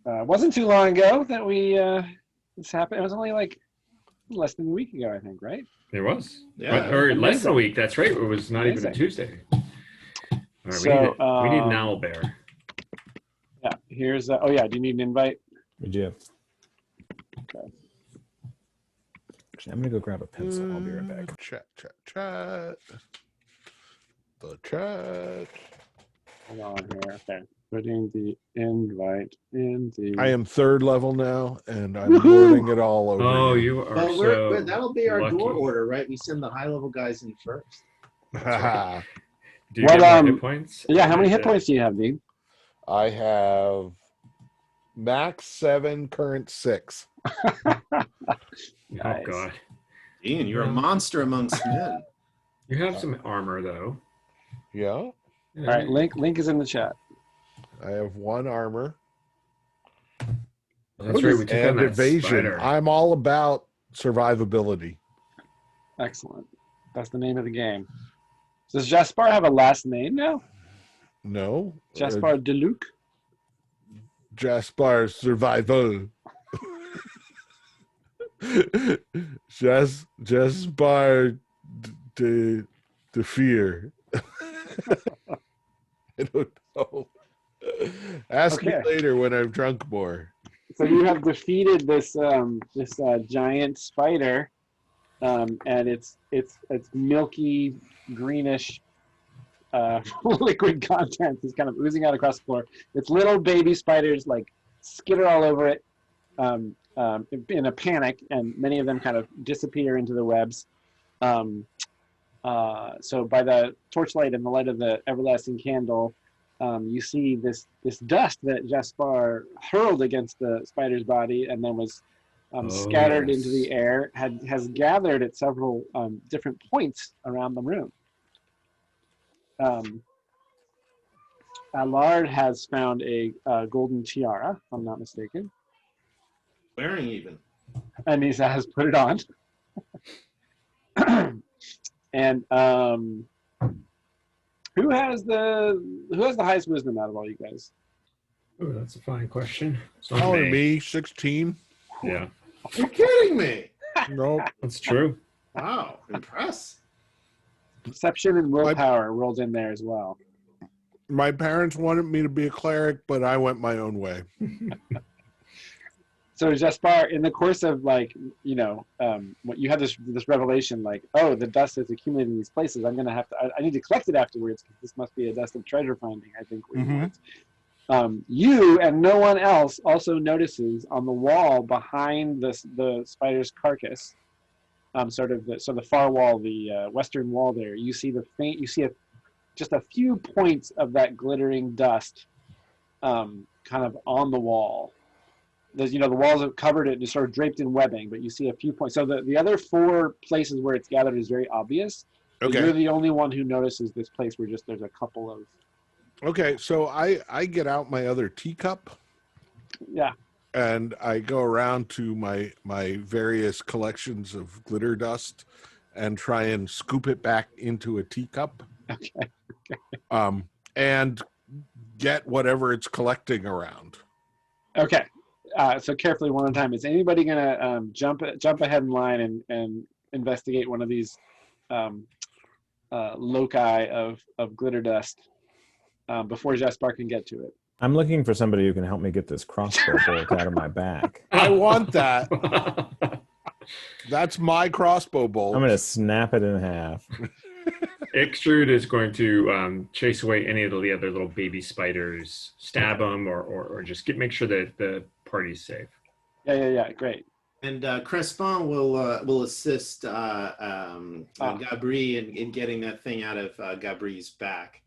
Wasn't too long ago that this happened. It was only like less than a week ago, I think, right? It was. Yeah. Or less than a Amazing. week. That's right. It was not even a Amazing. Tuesday. All right, So, we need an owl bear. yeah, here's, oh yeah, do you need an invite? We do. Okay. Actually, I'm gonna go grab a pencil. I'll be right back. Chat. The chat. Hold on here. Okay. Putting the invite in the. I am 3rd level now, and I'm lording it all over. Oh, you. you are Well, that'll be our lucky. door order, right? We send the high-level guys in first. Right. Do you get more hit points? Yeah, how many hit points do you have, Dean? I have max 7, current 6. Nice. Oh God. Ian, you're a monster amongst men. You have some armor though. Yeah. All right, link is in the chat. I have 1 armor. That's right. We took on And that evasion. spider. I'm all about survivability. Excellent. That's the name of the game. Does Jaspar have a last name now? No. Jaspar Deluc? Jaspar survival. Jaspar the fear. I don't know. Ask me Okay. later when I'm drunk more. So you have defeated this giant spider, and it's milky greenish liquid content is kind of oozing out across the floor. Its little baby spiders like skitter all over it in a panic, and many of them kind of disappear into the webs. So by the torchlight and the light of the everlasting candle, you see this dust that Jaspar hurled against the spider's body and then was scattered into the air, has gathered at several different points around the room. Allard has found a golden tiara, if I'm not mistaken. Wearing even. And he has put it on. And who has the highest wisdom out of all you guys? Oh, that's a fine question. It's Oh, not me 16. Yeah, You're kidding me. No. that's true. Wow, impress. Perception and willpower rolled in there as well. My parents wanted me to be a cleric, but I went my own way. So Jaspar, in the course of what you had this revelation, like, oh, the dust is accumulating in these places. I'm gonna have to. I need to collect it afterwards because this must be a dust of treasure finding. I think. You and no one else also notices on the wall behind the spider's carcass, the far wall, the western wall there. You see just a few points of that glittering dust, kind of on the wall. There's, the walls have covered it and sort of draped in webbing, but you see a few points. So the other 4 places where it's gathered is very obvious. Okay. You're the only one who notices this place where there's a couple of. Okay, so I get out my other teacup. Yeah. And I go around to my various collections of glitter dust and try and scoop it back into a teacup. Okay. And get whatever it's collecting around. Okay. So carefully one at a time. Is anybody gonna jump ahead in line and investigate one of these loci of glitter dust before Jaspar can get to it? I'm looking for somebody who can help me get this crossbow bolt out of my back. I want that. That's my crossbow bolt. I'm going to snap it in half. Extrude is going to chase away any of the other little baby spiders, stab them, or just make sure that the party's safe. Yeah. Great. And Crespin will assist Gabri in getting that thing out of Gabri's back.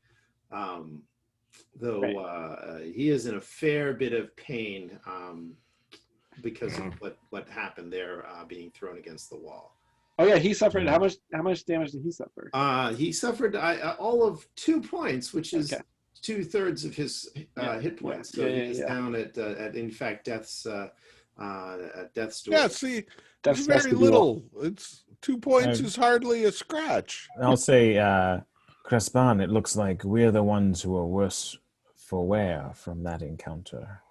Though he is in a fair bit of pain because of what happened there, being thrown against the wall. Oh yeah, he suffered. How much damage did he suffer? He suffered all of 2 points, which is 2/3 of his hit points. So he's down at in fact death's door. Yeah, see, that's very little. It's 2 points is hardly a scratch. I'll say, Crespin, it looks like we're the ones who are worse for wear from that encounter.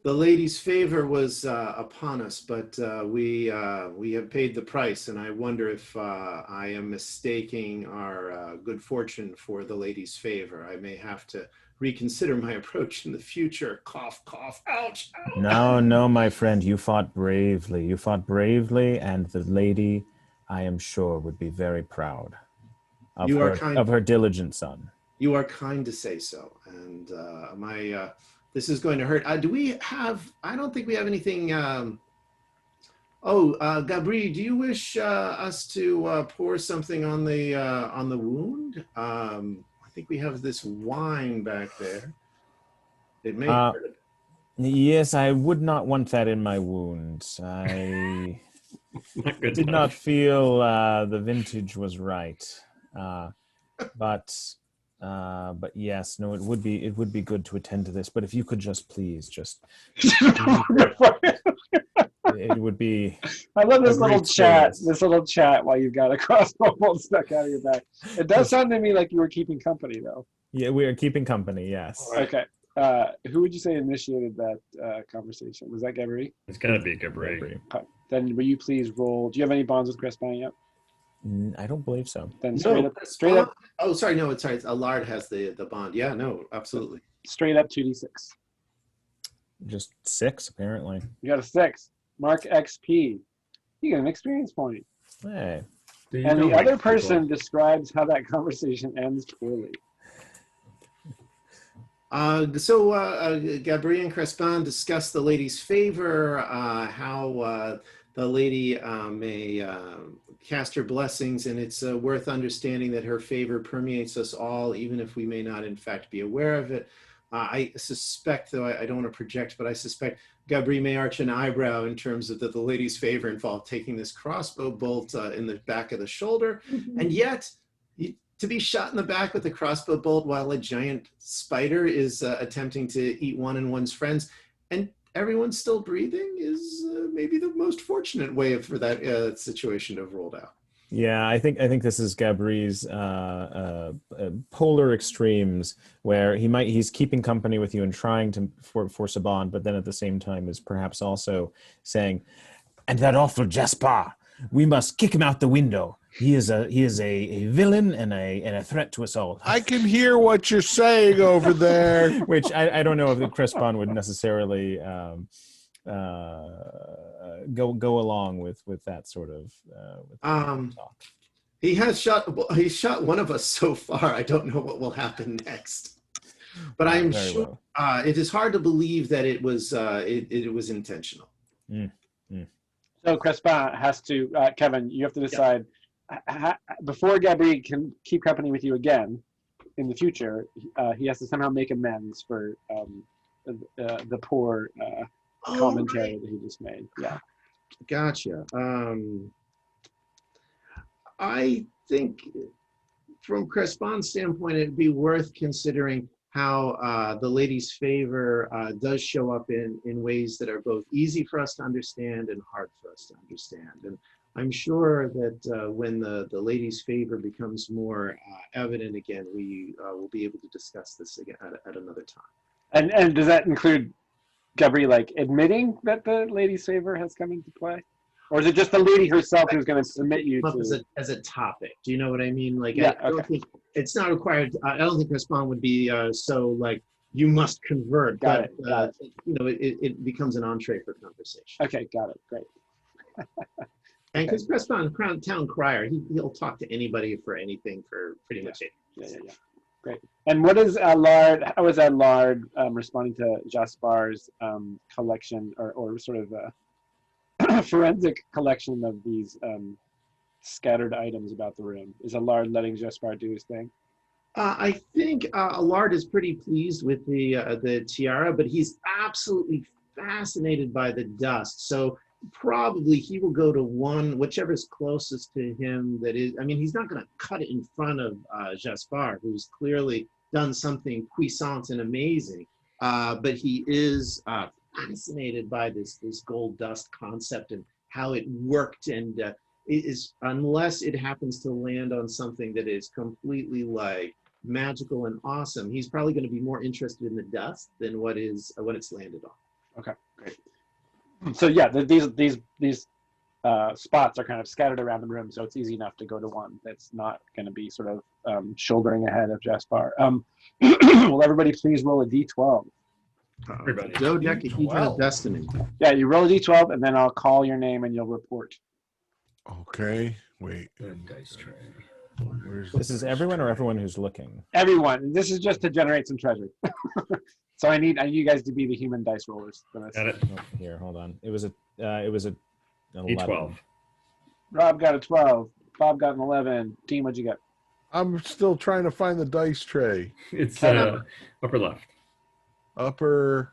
The lady's favor was upon us, but we have paid the price, and I wonder if I am mistaking our good fortune for the lady's favor. I may have to reconsider my approach in the future. Cough, cough, ouch, ouch. No, no, my friend, you fought bravely. You fought bravely, and the lady, I am sure, would be very proud of her diligent son. You are kind to say so, and this is going to hurt. Do we have? I don't think we have anything. Gabri, do you wish us to pour something on the wound? I think we have this wine back there. It may hurt. Yes, I would not want that in my wound. I did not feel the vintage was right, but yes, no, it would be good to attend to this. But if you could just it would be. I love this little chat. This little chat while you've got a crossbow bolt stuck out of your back. It does sound to me like you were keeping company, though. Yeah, we are keeping company. Yes. Okay. Who would you say initiated that conversation? Was that Gabri? It's gonna be Gabri. Okay. Then will you please roll? Do you have any bonds with Crespin yet? I don't believe so. Then straight up. Oh, sorry. No, it's sorry. Allard has the bond. Yeah, no, absolutely. Straight up 2d6. Just 6, apparently. You got a 6. Mark XP. You get an experience point. Hey. And the other person describes how that conversation ends poorly. Gabri and Crespin discuss the lady's favor, how the lady may cast her blessings, and it's worth understanding that her favor permeates us all, even if we may not in fact be aware of it. I suspect, though I don't want to project, but I suspect Gabri may arch an eyebrow in terms of that the lady's favor involved taking this crossbow bolt in the back of the shoulder, and yet to be shot in the back with a crossbow bolt while a giant spider is attempting to eat one and one's friends, and everyone's still breathing is maybe the most fortunate way for that situation to have rolled out. Yeah, I think this is Gabri's polar extremes, where he's keeping company with you and trying to force a bond, but then at the same time is perhaps also saying, "And that awful Jasper, we must kick him out the window. He is a villain and a threat to us all." I can hear what you're saying over there. Which I don't know if the Crespin would necessarily go along with that sort of talk. He's shot one of us so far. I don't know what will happen next, but I'm sure it is hard to believe that it was intentional. So Crespin has to Kevin, you have to decide before Gabri can keep company with you again in the future. He has to somehow make amends for the poor commentary that he just made. Yeah. Gotcha. I think from Crespin's standpoint, it'd be worth considering how the lady's favor does show up in ways that are both easy for us to understand and hard for us to understand. And I'm sure that when the lady's favor becomes more evident again, we will be able to discuss this again at another time. And does that include Gabri like admitting that the lady's favor has come into play, or is it just the lady herself who's going to submit you to as a topic? Do you know what I mean? Like, yeah, I don't think it's not required. I don't think Crespin would be so like you must convert. Got it. You know, it becomes an entree for conversation. Okay, got it. Great. And because Crespin, town crier, he'll talk to anybody for anything for pretty much anything. Yeah. Great. And what is Allard? How is Allard responding to Jaspar's collection or sort of a forensic collection of these scattered items about the room? Is Allard letting Jaspar do his thing? I think Allard is pretty pleased with the tiara, but he's absolutely fascinated by the dust. So probably he will go to whichever is closest to him. That is, I mean, he's not going to cut it in front of Jaspar, who's clearly done something puissant and amazing. But he is fascinated by this gold dust concept and how it worked, and it is, unless it happens to land on something that is completely like magical and awesome, he's probably going to be more interested in the dust than what it's landed on. Okay, great. So yeah, these spots are kind of scattered around the room, so it's easy enough to go to one that's not going to be sort of shouldering ahead of Jaspar. Will everybody please roll a d12? Everybody. Dodecahedron of Destiny. Yeah, you roll a d12, and then I'll call your name, and you'll report. Okay, wait. Good dice tray. Where's This the is dice everyone or tray? everyone who's looking? Everyone, this is just to generate some treasure. So I need you guys to be the human dice rollers for this. Got it. Oh, here, hold on. It was a 11. D12. Rob got a 12. Bob got an 11. Team, what'd you get? I'm still trying to find the dice tray. It's Kevin. upper left. Upper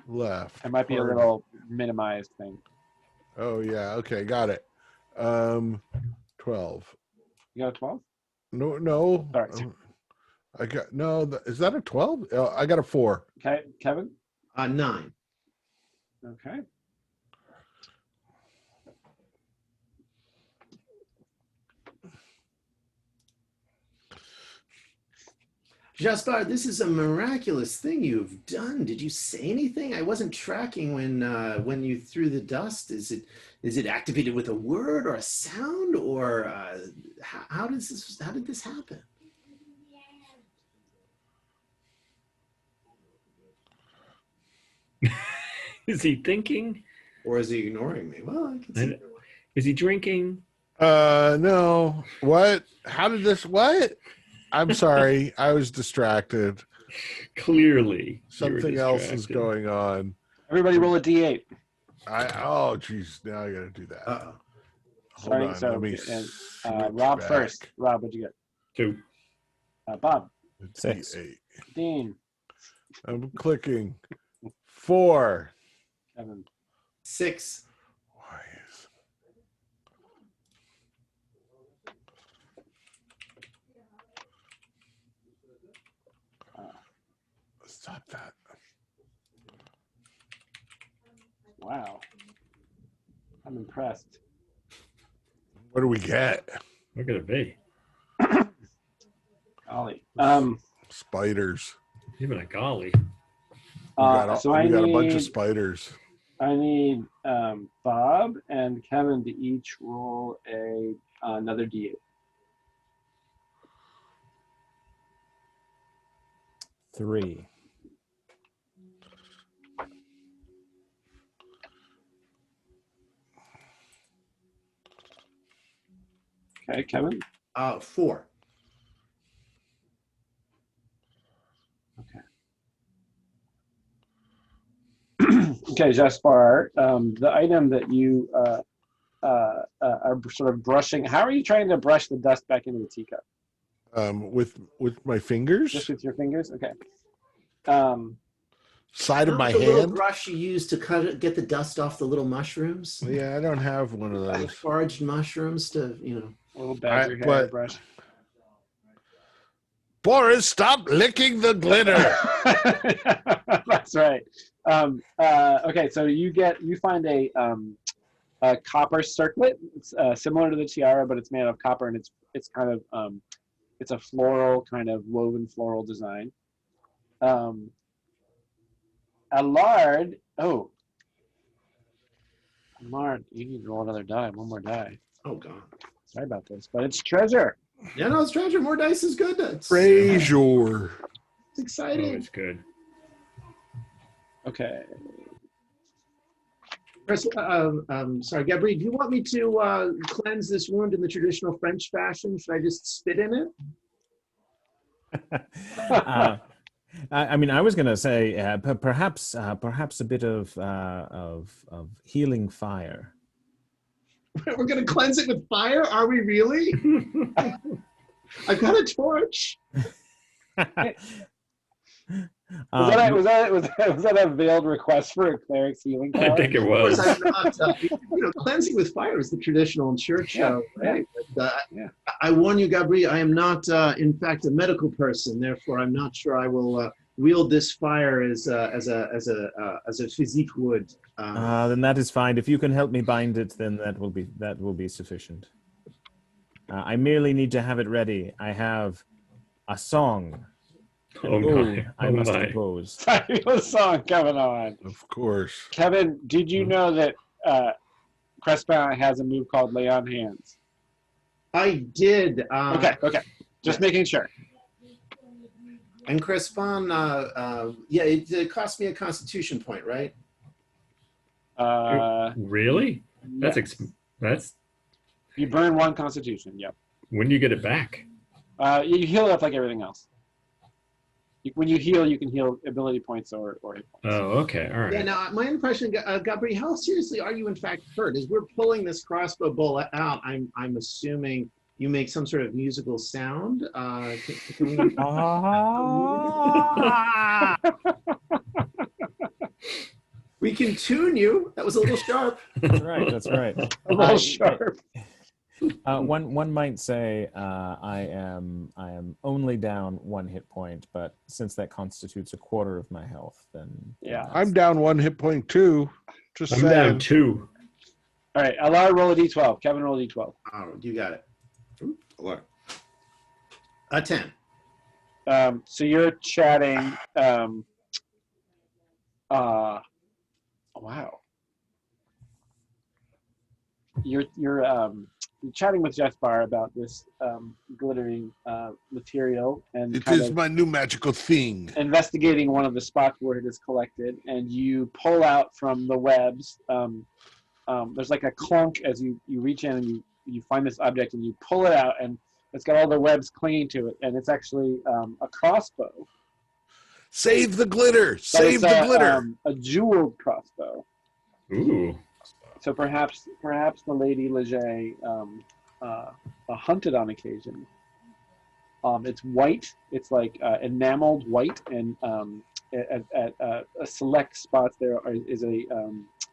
left. It might be a Pardon. little minimized thing. Oh yeah, okay, got it. 12. You got a 12? No. Sorry. I got no. Is that a 12? I got a 4. Okay, Kevin? 9. Okay. Jaspar, this is a miraculous thing you've done. Did you say anything? I wasn't tracking when you threw the dust. Is it activated with a word or a sound, or how did this happen? Is he thinking? Or is he ignoring me? Well, I can see. Is he drinking? No. What? How did this? What? I'm sorry. I was distracted. Clearly, you were Something else is distracted. going on. Everybody roll a d8. Oh, jeez. Now I got to do that. Uh-oh. Hold Sorry, on. so, Let me. and, switch Rob back. first. Rob, what'd you get? 2. Bob. It's 6. D8. Dean. I'm clicking. 4. Kevin. 6. Why is? Stop that. Wow. I'm impressed. What do we get? Look at it be. Ollie. Spiders. Even a golly. So I we got need a bunch of spiders. I need Bob and Kevin to each roll another d8. 3. Okay, Kevin. 4. Okay, Jaspar. The item that you are sort of brushing. How are you trying to brush the dust back into the teacup? With my fingers, Just with your fingers? Okay. side of my The little hand. brush you use to get the dust off the little mushrooms. Yeah, I don't have one of The those. foraged mushrooms to, A little badger hair but- brush. Boris, stop licking the glitter. That's right. Okay, so you find a copper circlet. It's similar to the tiara, but it's made out of copper, and it's kind of it's a floral kind of woven floral design. Allard. Oh, Allard, you need to roll another die. One more die. Oh god. Sorry about this, but it's treasure. Yeah, no, it's treasure. More dice is good. It's Frazier. exciting. Always good. Okay. Chris, sorry, Gabri, do you want me to cleanse this wound in the traditional French fashion? Should I just spit in it? I mean, I was going to say perhaps a bit of healing fire. We're going to cleanse it with fire? Are we really? I've got a torch. Was that a veiled request for a cleric's healing power? I think it Of course, was. I'm not, cleansing with fire is the traditional church. Yeah, Right? But, yeah. I warn you, Gabri, I am not, in fact, a medical person. Therefore, I'm not sure I will wield this fire as a physique would. Then that is fine. If you can help me bind it, then that will be sufficient. I merely need to have it ready. I have a song Oh Oh, my! I Oh must my! compose. Fabulous song coming on. Of course. Kevin, did you know that Crespin has a move called Lay on Hands? I did. Okay. Just yes. making sure. And Crespon, yeah, it cost me a Constitution point, right? Really? Yes. That's. You burn 1 Constitution. Yep. When do you get it back? You heal it up like everything else. When you heal, you can heal ability points or hit points. Oh, okay, all right. Yeah. Now, my own question, Gabriel, how seriously are you in fact hurt? As we're pulling this crossbow bolt out, I'm assuming you make some sort of musical sound. Can we? We can tune you. That was a little sharp. That's right. That's right. A little sharp. One might say I am only down 1 hit point, but since that constitutes a quarter of my health, then Yeah. I'm down 1 hit point too. Just I'm saying. down 2. All right, Alar, roll a d12. Kevin, roll a d12. Oh, you got it. Look. A 10. So you're chatting. Wow. You're chatting with Jespar about this glittering material and It kind is of my new magical thing. investigating one of the spots where it is collected, and you pull out from the webs. There's like a clunk as you reach in and you find this object and you pull it out, and it's got all the webs clinging to it, and it's actually a crossbow. Save the glitter! Save the glitter! A jeweled crossbow. Ooh. So perhaps the Lady Leget hunted on occasion. It's white. It's like enameled white, and at select spots there is a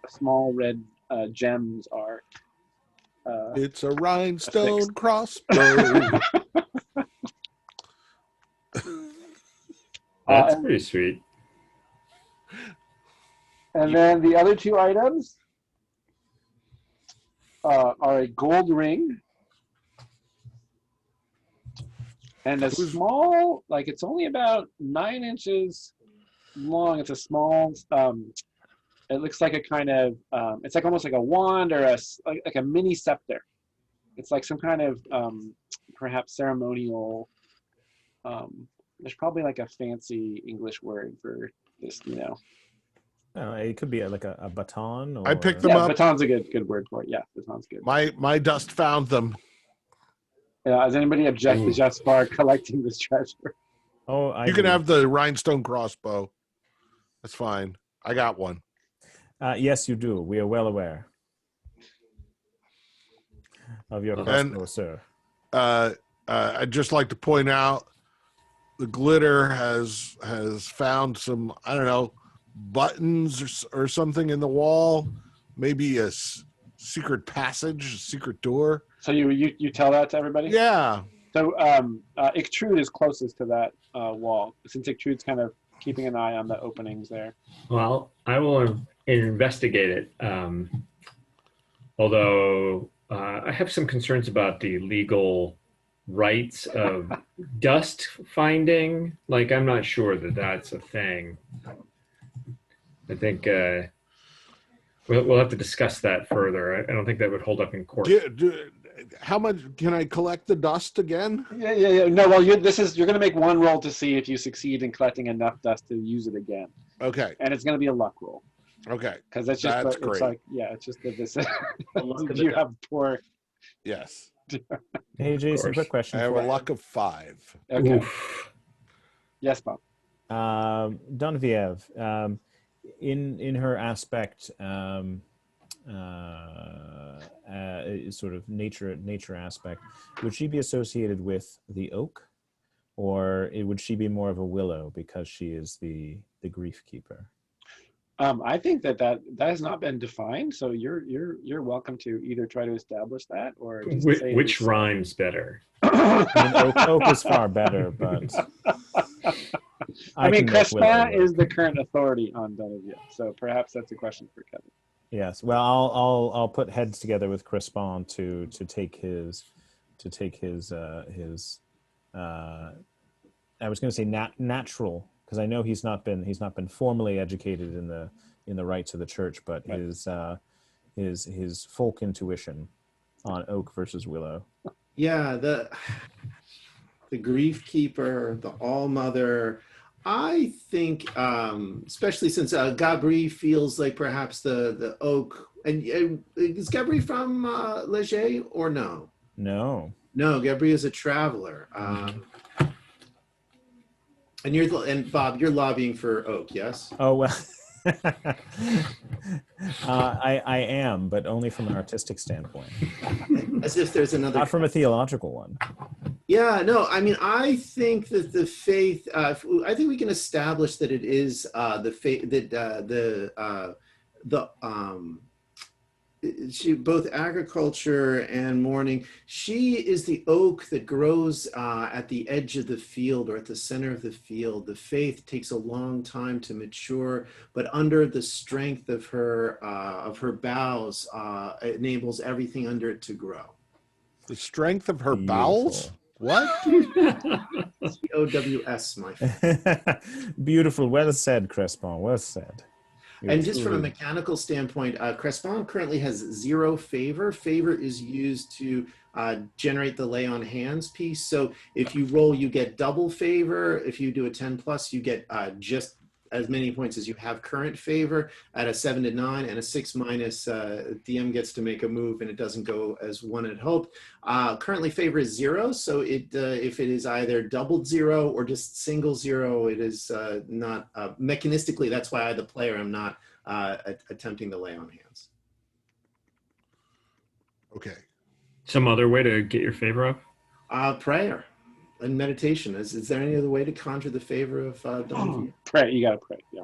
small red gems are. It's a rhinestone crossbow. That's pretty sweet. And then the other 2 items are a gold ring and a small, like it's only about 9 inches long. It's a small. It looks like a kind of. It's like almost like a wand or like a mini scepter. It's like some kind of perhaps ceremonial. There's probably like a fancy English word for this, It could be like a baton. Or... I picked them up. Baton's a good word for it. Yeah, baton's good. My dust found them. Does anybody object to Jespar collecting this treasure? Oh, you can have the rhinestone crossbow. That's fine. I got one. Yes, you do. We are well aware of your crossbow, sir. I'd just like to point out the glitter has found some, I don't know, buttons or something in the wall, maybe a secret passage, a secret door. So you tell that to everybody? Yeah. So Ictrude is closest to that wall, since Ictrude's kind of keeping an eye on the openings there. Well, I will investigate it. Although I have some concerns about the legal rights of dust finding. Like, I'm not sure that that's a thing. I think we'll have to discuss that further. I don't think that would hold up in court. How much can I collect the dust again? Yeah. No, well, you're going to make one roll to see if you succeed in collecting enough dust to use it again. Okay. And it's going to be a luck roll. Okay. Because that's just great. It's like, it's just that this. You have poor. Yes. Hey, Jason, quick question. I have a luck of 5. Okay. Oof. Yes, Bob. Donviev, in her aspect, sort of nature aspect, would she be associated with the oak, or would she be more of a willow because she is the grief keeper? I think that has not been defined, so you're welcome to either try to establish that or just say which rhymes better. I mean, oak is far better, but I mean, Crespin is the current authority on Donavia, so perhaps that's a question for Kevin. Yes, well, I'll put heads together with Crespin to take his I was going to say natural, because I know he's not been formally educated in the rites of the church, but Right. his folk intuition on oak versus willow. Yeah, the grief keeper, the all mother. I think, especially since Gabri feels like perhaps the oak. And is Gabri from Leget or no? No. No, Gabri is a traveler. And Bob, you're lobbying for oak, yes? Oh well. I am, but only from an artistic standpoint, As if there's another. not from a theological one. Yeah, no, I mean, I think that the faith, I think we can establish that it is the faith, that she, both agriculture and mourning, she is the oak that grows at the edge of the field or at the center of the field. The faith takes a long time to mature, but under the strength of her boughs, it enables everything under it to grow. The strength of her Beautiful. bowels? What? OWS, my friend. Beautiful. Well said, Crespon. Well said. And just from a mechanical standpoint, Crespon currently has 0 favor. Favor is used to generate the lay on hands piece. So if you roll, you get double favor. If you do a 10 plus, you get just as many points as you have current favor. At a 7 to 9 and a 6 minus, DM gets to make a move and it doesn't go as one had hoped. Currently favor is 0. So if it is either doubled 0 or just single 0, it is not mechanistically. That's why I, the player, am not attempting to lay on hands. Okay. Some other way to get your favor up? Prayer and meditation. Is there any other way to conjure the favor of Don? Pray. You got to pray. Yeah.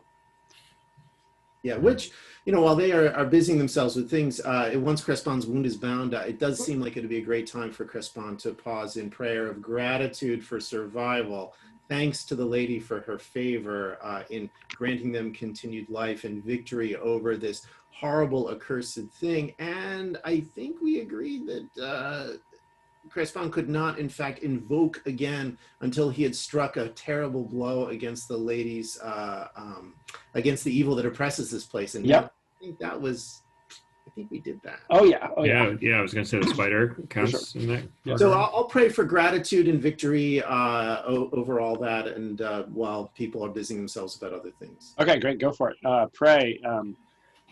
Yeah, which, while they are busying themselves with things, once Crespon's wound is bound, it does seem like it would be a great time for Crespon to pause in prayer of gratitude for survival. Thanks to the lady for her favor in granting them continued life and victory over this horrible, accursed thing. And I think we agree that Crespon could not, in fact, invoke again until he had struck a terrible blow against the lady's, against the evil that oppresses this place. And Yep. I think we did that. Oh yeah. Yeah. I was going to say the spider counts in that. Yeah. So I'll pray for gratitude and victory over all that, and while people are busying themselves about other things. Okay, great. Go for it. Pray.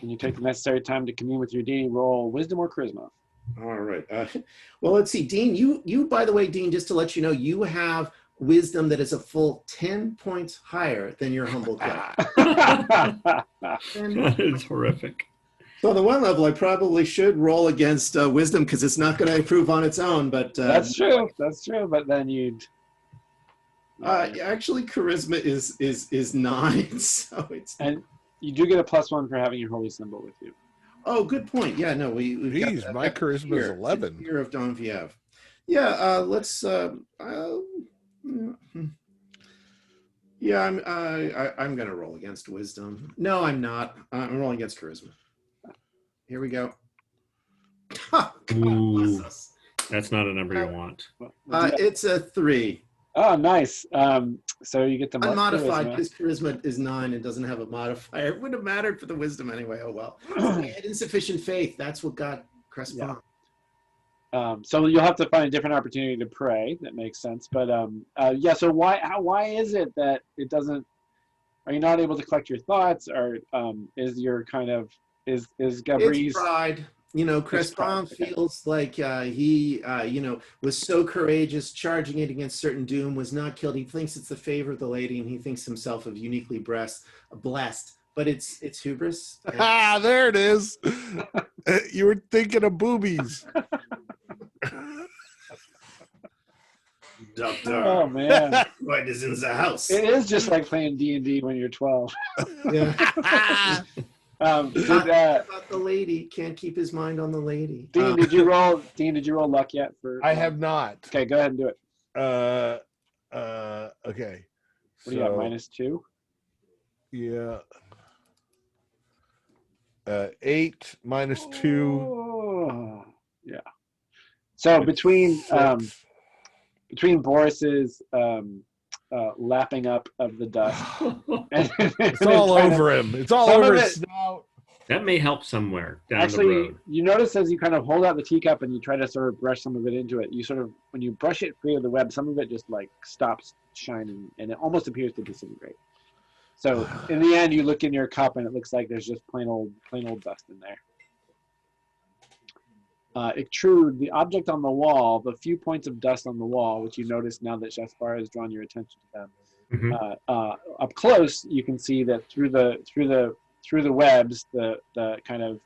When you take the necessary time to commune with your deity, roll wisdom or charisma. All right. Well, let's see, Dean. You, by the way, Dean, just to let you know, you have wisdom that is a full 10 points higher than your humble cleric. That is horrific. So on the one level, I probably should roll against wisdom because it's not going to improve on its own. But That's true. But then you'd. Actually, charisma is 9, so it's. And you do get a +1 for having your holy symbol with you. Oh, good point. Yeah, no, we've got Geez, that. my charisma is 11. Fear of Don Viev. Yeah, let's. Yeah, I'm gonna roll against wisdom. No, I'm not. I'm rolling against charisma. Here we go. God bless us. That's not a number you want. It's a 3. Oh, nice. So you get the Unmodified because charisma is 9 and doesn't have a modifier. It wouldn't have mattered for the wisdom anyway. Oh well. He had insufficient faith. That's what got Crespon. Yeah. So you'll have to find a different opportunity to pray. That makes sense. But yeah. So why is it that it doesn't? Are you not able to collect your thoughts, or is your kind of is Gabri's It's pride. Crespon feels like he, was so courageous, charging it against certain doom, was not killed. He thinks it's the favor of the lady, and he thinks himself of uniquely blessed. But it's hubris. Ah, there it is. You were thinking of boobies. Doctor, Oh man, what is in the house? it is just like playing D&D when you're 12. Yeah. About the lady, can't keep his mind on the lady. Dean, did you roll? Dean, did you roll luck yet? I have not. Okay, go ahead and do it. Okay. What do you got? -2. Yeah. 8 minus 2. Oh, yeah. So between Boris's lapping up of the dust. It's all over him. It's all over his snout. That may help somewhere down the Actually, road. you notice as you kind of hold out the teacup and you try to sort of brush some of it into it, you sort of, when you brush it free of the web, some of it just like stops shining and it almost appears to disintegrate. So in the end, you look in your cup and it looks like there's just plain old dust in there. Extrude, the object on the wall, the few points of dust on the wall, which you notice now that Jaspar has drawn your attention to them. Up close, you can see that through the webs, the kind of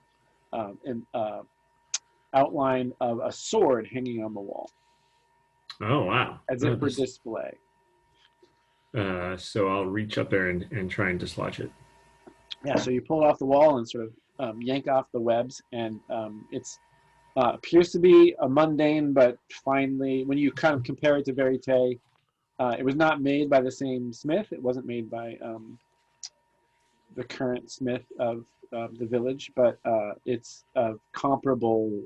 outline of a sword hanging on the wall. Oh, wow. As if for display. So I'll reach up there and try and dislodge it. Yeah, so you pull it off the wall and sort of yank off the webs, and it's appears to be a mundane, but finally, when you kind of compare it to Verite, it was not made by the same smith. It wasn't made by the current smith of the village, but it's a comparable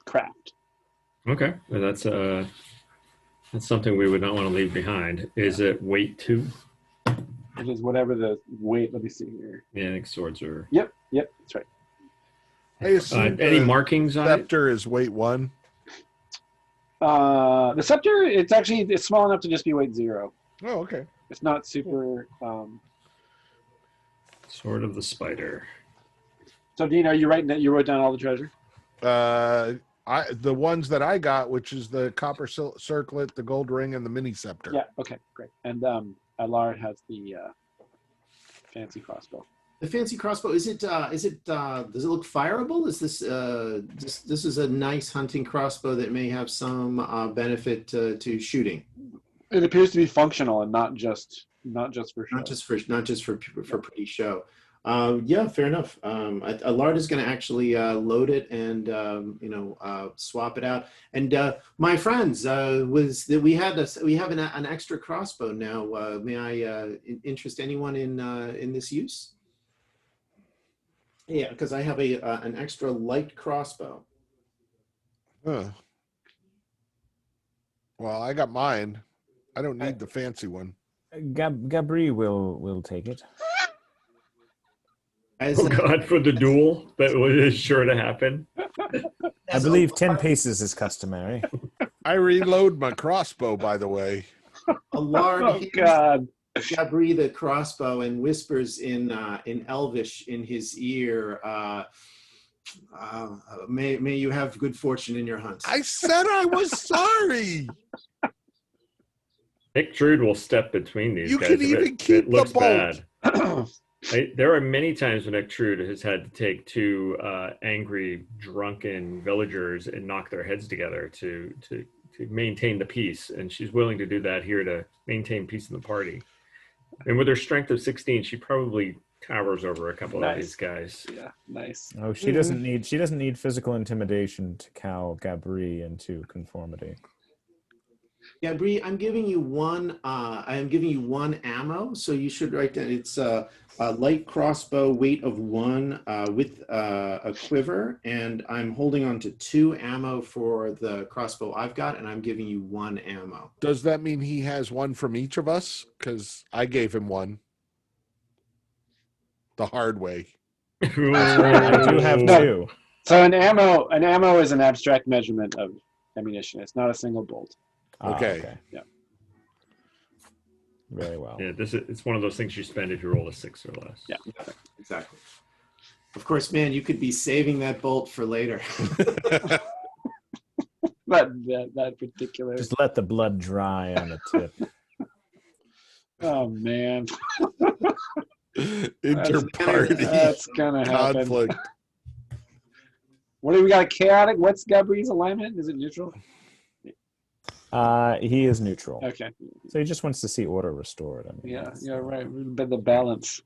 craft. Okay, well, that's something we would not want to leave behind. Is it weight 2? It is whatever the weight. Let me see here. Yeah, I think swords are. Yep, that's right. I assume any markings on it? Scepter is weight 1. The scepter, it's small enough to just be weight 0. Oh, okay. It's not super. Sword of the Spider. So, Dean, are you writing that you wrote down all the treasure? The ones that I got, which is the copper circlet, the gold ring, and the mini scepter. Yeah. Okay. Great. And Allard has the fancy crossbow. The fancy crossbow, does it look fireable? Is this this is a nice hunting crossbow that may have some benefit to shooting? It appears to be functional and not just for show. Not just for pretty show. Yeah, fair enough. Allard is going to actually load it and swap it out. And my friends, we have an extra crossbow now. May I interest anyone in this use? Yeah, because I have an extra light crossbow. Well, I got mine. I don't need the fancy one. Gabri will take it. God, for the duel that was sure to happen. I believe 10 paces is customary. I reload my crossbow, by the way. Oh, God. Gabri the crossbow and whispers in Elvish in his ear, may you have good fortune in your hunt. I said I was sorry. Ictrude will step between these guys. You can even keep it looks the bolt. Bad. There are many times when Ictrude has had to take 2 angry, drunken villagers and knock their heads together to maintain the peace, and she's willing to do that here to maintain peace in the party. And with her strength of 16, she probably towers over a couple of these guys. Yeah, nice. Oh, she doesn't need physical intimidation to cow Gabri into conformity. Yeah, Bree, I'm giving you one ammo, so you should write down. It's a light crossbow, weight of 1, with a quiver, and I'm holding on to 2 ammo for the crossbow I've got, and I'm giving you 1 ammo. Does that mean he has 1 from each of us? Because I gave him 1 the hard way. I do have 2. So an ammo is an abstract measurement of ammunition. It's not a single bolt. Okay. Yeah. Very well. Yeah, it's one of those things you spend if you roll a 6 or less. Yeah, exactly. Of course, man, you could be saving that bolt for later. that particular. Just let the blood dry on the tip. Oh man. Inter-party that's gonna conflict. Happen. What do we got? Chaotic. What's Gabri's alignment? Is it neutral? He is neutral. Okay. So he just wants to see order restored. I mean, yeah, right. But the balance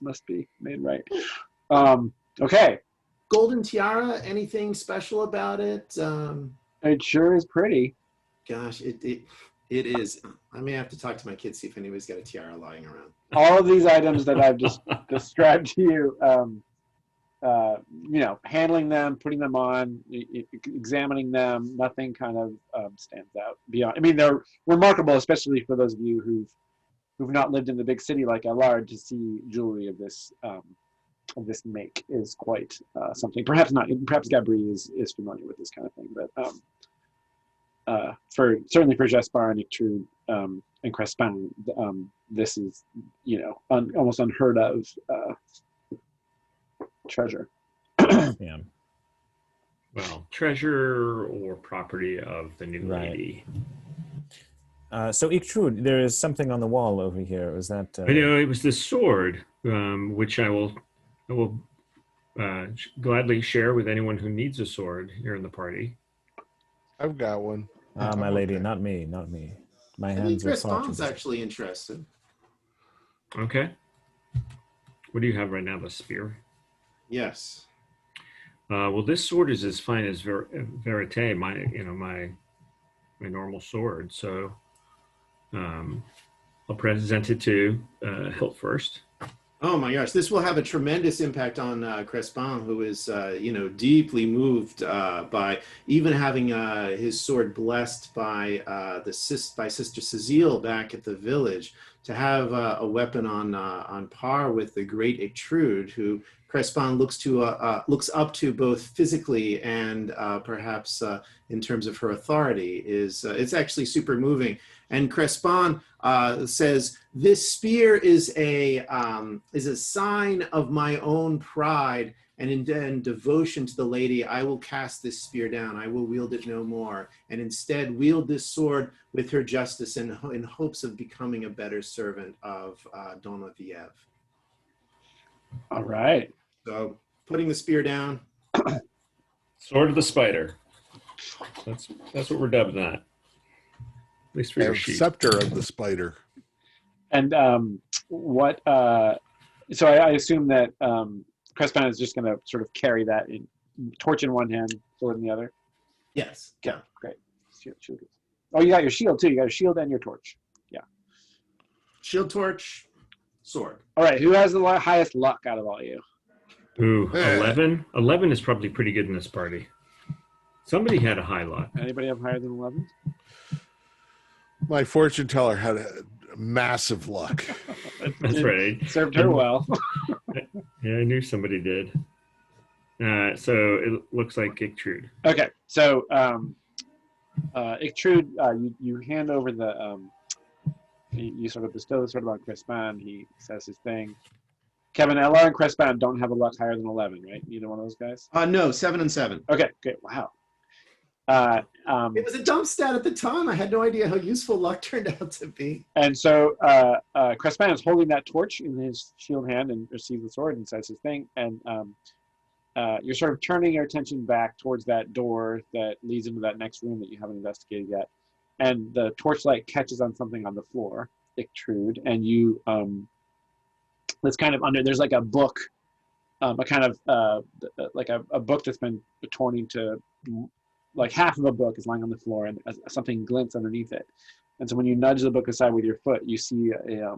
must be made right. Okay. Golden tiara. Anything special about it? It sure is pretty. Gosh, it is. I may have to talk to my kids, see if anybody's got a tiara lying around. All of these items that I've just described to you handling them, putting them on, examining them, nothing kind of stands out beyond. I mean, they're remarkable, especially for those of you who've not lived in the big city like Allard. To see jewelry of this make is quite something. Perhaps not. Perhaps Gabri is familiar with this kind of thing, but certainly for Jaspar and Ictrude and Crespin, this is almost unheard of treasure. Yeah. Well, treasure or property of the new Right. lady. So Ictrude, there is something on the wall over here. Was that? It was this sword, which I will gladly share with anyone who needs a sword here in the party. I've got one. My I'm lady, okay. not me. My I think hands are far too Respond's busy. actually interested. Okay. What do you have right now? The spear? Yes. Well, this sword is as fine as Verite, my normal sword. So I'll present it to Hilt first. Oh my gosh, this will have a tremendous impact on Crespin, who is, deeply moved by even having his sword blessed by Sister Cecile back at the village. To have a weapon on par with the great Ictrude, who Crespin looks up to both physically and perhaps in terms of her authority, it's actually super moving. And Crespin says, "This spear is a sign of my own pride, and in devotion to the lady, I will cast this spear down. I will wield it no more, and instead wield this sword with her justice in hopes of becoming a better servant of Donna Viev." All right. So putting the spear down. Sword of the Spider. That's what we're dubbing that. At least for your And sheet. scepter of the spider. And what? So I assume that Crespin is just going to sort of carry that torch in one hand, sword in the other. Yes. Yeah. Great. Shield. Oh, you got your shield too. You got a shield and your torch. Yeah. Shield, torch, sword. All right. Who has the highest luck out of all you? Ooh, Yeah. 11? 11 is probably pretty good in this party. Somebody had a high luck. Anybody have higher than 11? My fortune teller had a massive luck. That's right. Served her well. Yeah, I knew somebody did. So it looks like Ictrude. Okay. So Ictrude, you hand over the you sort of bestow the sword on Crespin. He says his thing. Kevin, LR and Crespin don't have a luck higher than 11, right? Neither one of those guys? No, 7 and 7. Okay, good. Wow. It was a dumb stat at the time. I had no idea how useful luck turned out to be. And so Crespin is holding that torch in his shield hand and receives the sword and says his thing. And you're sort of turning your attention back towards that door that leads into that next room that you haven't investigated yet. And the torchlight catches on something on the floor, Ictrude, and you that's kind of under, there's like a book, a kind of like a book that's been torn into, like half of a book is lying on the floor and something glints underneath it. And so when you nudge the book aside with your foot, you see a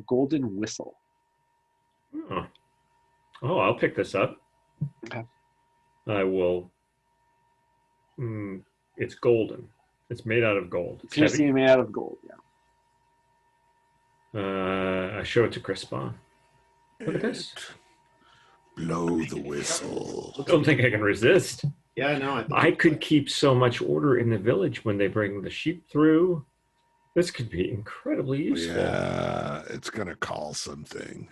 golden whistle. Oh, I'll pick this up. Okay. I will. It's golden. It's made out of gold. It's Appears to heavy. be made out of gold, yeah. I show it to Crespin. Look at this. Blow the whistle. I don't think I can resist. Yeah, no. I could keep so much order in the village when they bring the sheep through. This could be incredibly useful. Yeah, it's going to call something.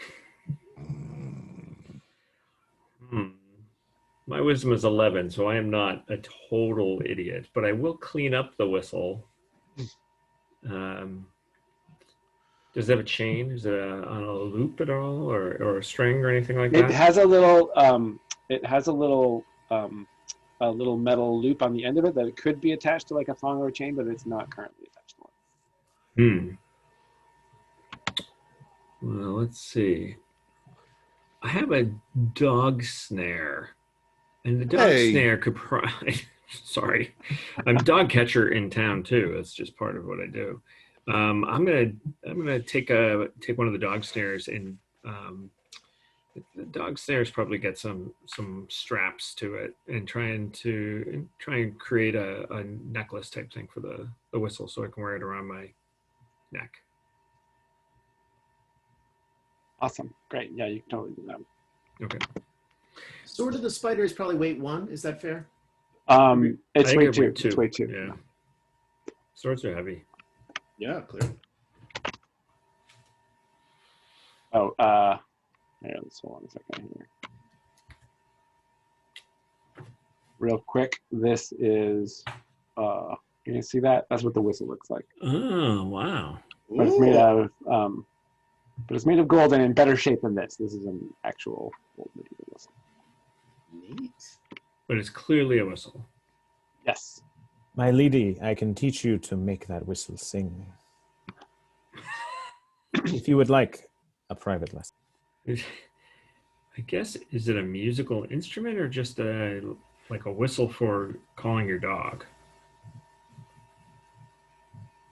My wisdom is 11, so I am not a total idiot, but I will clean up the whistle. Does it have a chain? Is it on a loop at all, or a string or anything like that? It has a little a little metal loop on the end of it that it could be attached to like a thong or a chain, but it's not currently attached to one. Well, let's see. I have a dog snare, and the dog snare could sorry, I'm a dog catcher in town too. That's just part of what I do. I'm gonna take one of the dog snares and The dog snares probably get some straps to it, and try and create a necklace type thing for the whistle, so I can wear it around my neck. Awesome. Great. Yeah, you can totally do that. Okay. Sword of the Spider is probably weight 1. Is that fair? It's I weight think 2. It's weight 2. Yeah. Swords are heavy. Yeah, clear. Oh, here, let's hold on a second here. Real quick, this is, you can see that? That's what the whistle looks like. Oh, wow. But it's made out of, but it's made of gold and in better shape than this. This is an actual gold medieval whistle. Neat. But it's clearly a whistle. Yes. My lady, I can teach you to make that whistle sing. If you would like a private lesson. I guess, is it a musical instrument or just like a whistle for calling your dog?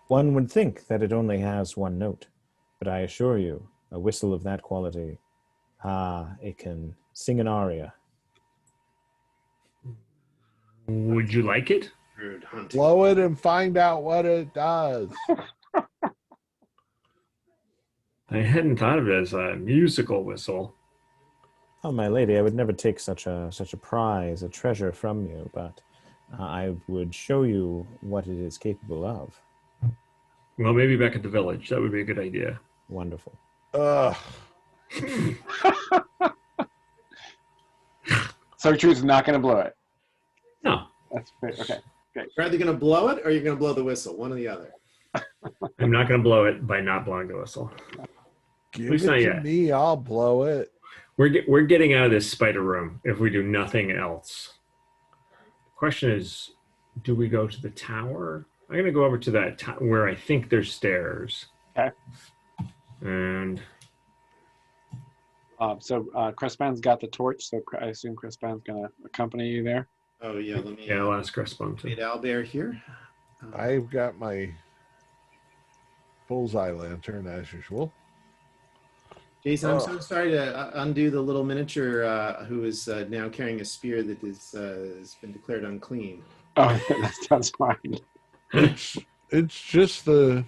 One would think that it only has one note, but I assure you, a whistle of that quality, it can sing an aria. Would you like it? Rude hunt. Blow it and find out what it does. I hadn't thought of it as a musical whistle. Oh, my lady, I would never take such a prize, a treasure from you, but I would show you what it is capable of. Well, maybe back at the village. That would be a good idea. Wonderful. Ugh. So Truth's not going to blow it. No, That's fair. Okay. You're either going to blow it or you're going to blow the whistle. One or the other. I'm not going to blow it by not blowing the whistle. Give least it not to yet. me. I'll blow it. We're getting out of this spider room if we do nothing else. The question is, do we go to the tower? I'm going to go over to that where I think there's stairs. Okay. And So Crespan's got the torch, so I assume Crespan's going to accompany you there. Oh, yeah. Let me yeah, I'll ask Crespon meet to. Albert here. I've got my bullseye lantern as usual. Jason, I'm so sorry to undo the little miniature who is now carrying a spear that is has been declared unclean. Oh, that's fine. It's just the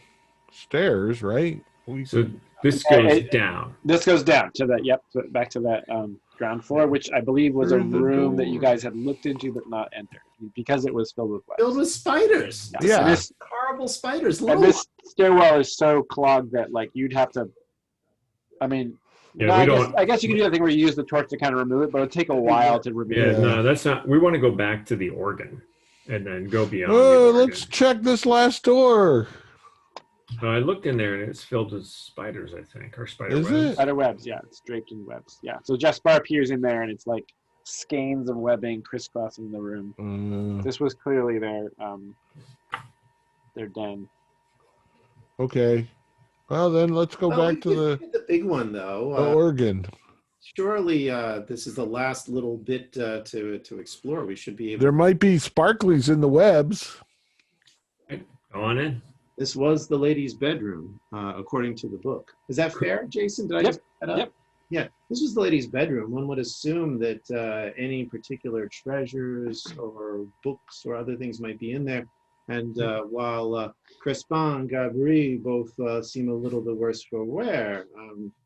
stairs, right? So this goes down. This goes down to that, yep, back to that ground floor, which I believe was a Through the room that you door. guys had looked into but not entered because it was filled with webs. Filled with spiders. Yes. Yeah. And this, Horrible spiders. and Little this stairwell is so clogged that like you'd have to, I mean, Yeah, no, we I, guess, don't. I guess you can do that thing where you use the torch to kind of remove it, but it'll take a while to remove Yeah, it. no, that's not. We want to go back to the organ and then go beyond. Oh, the organ. let's check this last door. So I looked in there and it's filled with spiders, I think, or spider Is webs. it? Spider webs, yeah, it's draped in webs. Yeah, so Jespar appears in there and it's like skeins of webbing crisscrossing the room. This was clearly their den. Okay. Well, then let's go Well, we back to could do the big one, though. the organ. Surely this is the last little bit to explore. We should be able. There might be sparklies in the webs. Go on in. This was the lady's bedroom, according to the book. Is that fair, Jason? Did I Yep. just set up? Yep. Yeah, this was the lady's bedroom. One would assume that any particular treasures or books or other things might be in there. And while Crespin and Gabri both seem a little the worse for wear,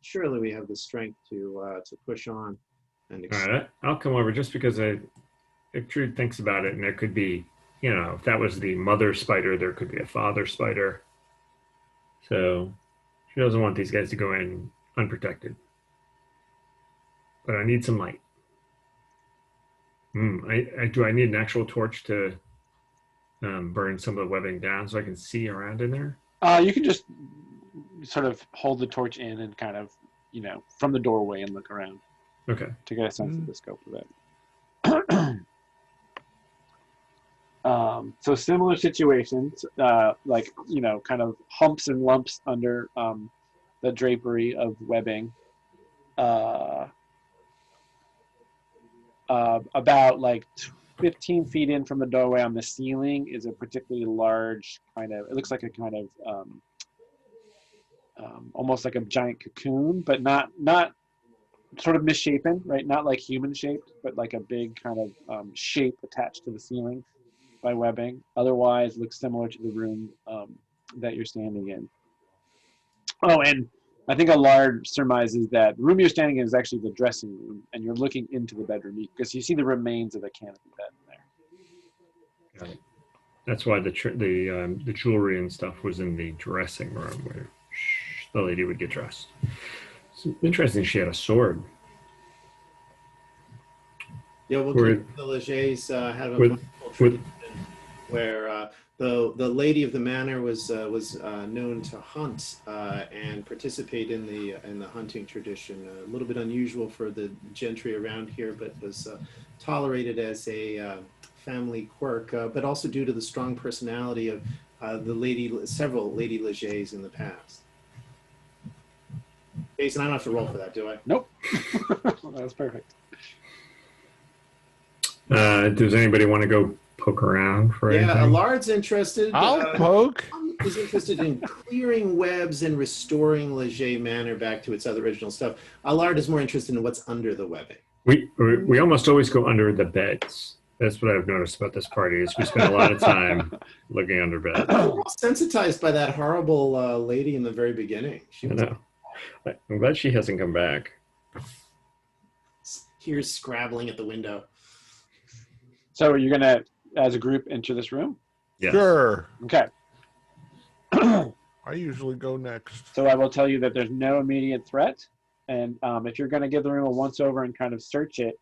surely we have the strength to push on. And All right, I'll come over just because if Trude thinks about it, and there could be, if that was the mother spider, there could be a father spider. So she doesn't want these guys to go in unprotected. But I need some light. Do I need an actual torch to burn some of the webbing down so I can see around in there? You can just sort of hold the torch in and kind of, from the doorway and look around Okay. to get a sense of the scope of it. So similar situations, like, kind of humps and lumps under the drapery of webbing. About like 15 feet in from the doorway on the ceiling is a particularly large it looks like a kind of almost like a giant cocoon, but not sort of misshapen, right? Not like human shaped, but like a big kind of shape attached to the ceiling by webbing. Otherwise, looks similar to the room that you're standing in. Oh, and I think Allard surmises that the room you're standing in is actually the dressing room, and you're looking into the bedroom because you see the remains of a canopy bed in there. Got it. That's why the jewelry and stuff was in the dressing room where the lady would get dressed. It's interesting. She had a sword. Yeah, well, Where- the Legers have a with- wonderful tradition where the lady of the manor was known to hunt and participate in the hunting tradition. A little bit unusual for the gentry around here, but was tolerated as a family quirk, but also due to the strong personality of several Lady Legers in the past. Jason, I don't have to roll for that, do I? Nope. That was perfect. Does anybody want to go poke around for Yeah, anything? Allard's interested. I'll poke. Is interested in clearing webs and restoring Leger Manor back to its other original stuff. Allard is more interested in what's under the webbing. We almost always go under the beds. That's what I've noticed about this party is we spend a lot of time looking under beds. We're all sensitized by that horrible lady in the very beginning. She I was know. I'm glad she hasn't come back. here scrabbling at the window. So you're gonna, as a group, enter this room? Yes. Sure. Okay. I usually go next. So I will tell you that there's no immediate threat, and if you're going to give the room a once over and kind of search it,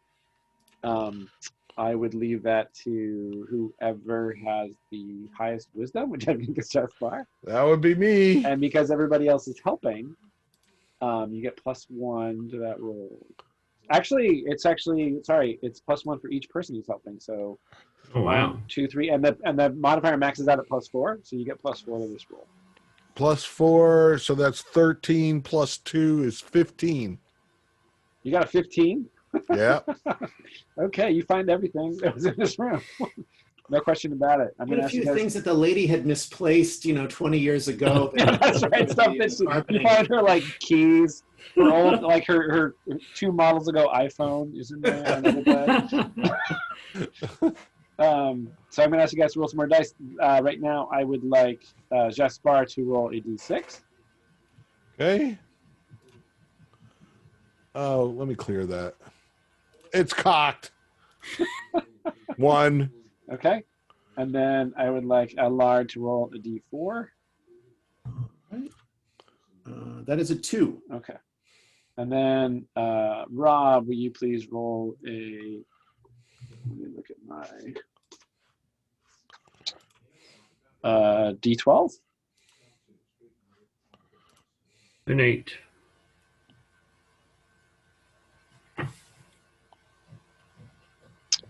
I would leave that to whoever has the highest wisdom, which I think is just far. That would be me. And because everybody else is helping, you get +1 to that roll. Actually, it's +1 for each person who's helping. So Oh wow. 1, 2, 3, and the modifier maxes out at +4, so you get +4 to this roll. +4, so that's 13 plus 2 is 15. You got a 15. Yeah. Okay, you find everything that was in this room. No question about it. I'm Even gonna a ask you few guys. things that the lady had misplaced, 20 years ago. Yeah, that's right. Stuff that you find her like keys, her old, like her 2 models ago iPhone is in there. Another bed. So I'm gonna ask you guys to roll some more dice. Right now, I would like Jaspar to roll a d6. Okay. Oh, let me clear that. It's cocked. 1. Okay, and then I would like Allard to roll a d4. That is a 2. Okay, and then Rob, will you please roll a? Let me look at my d12. An 8.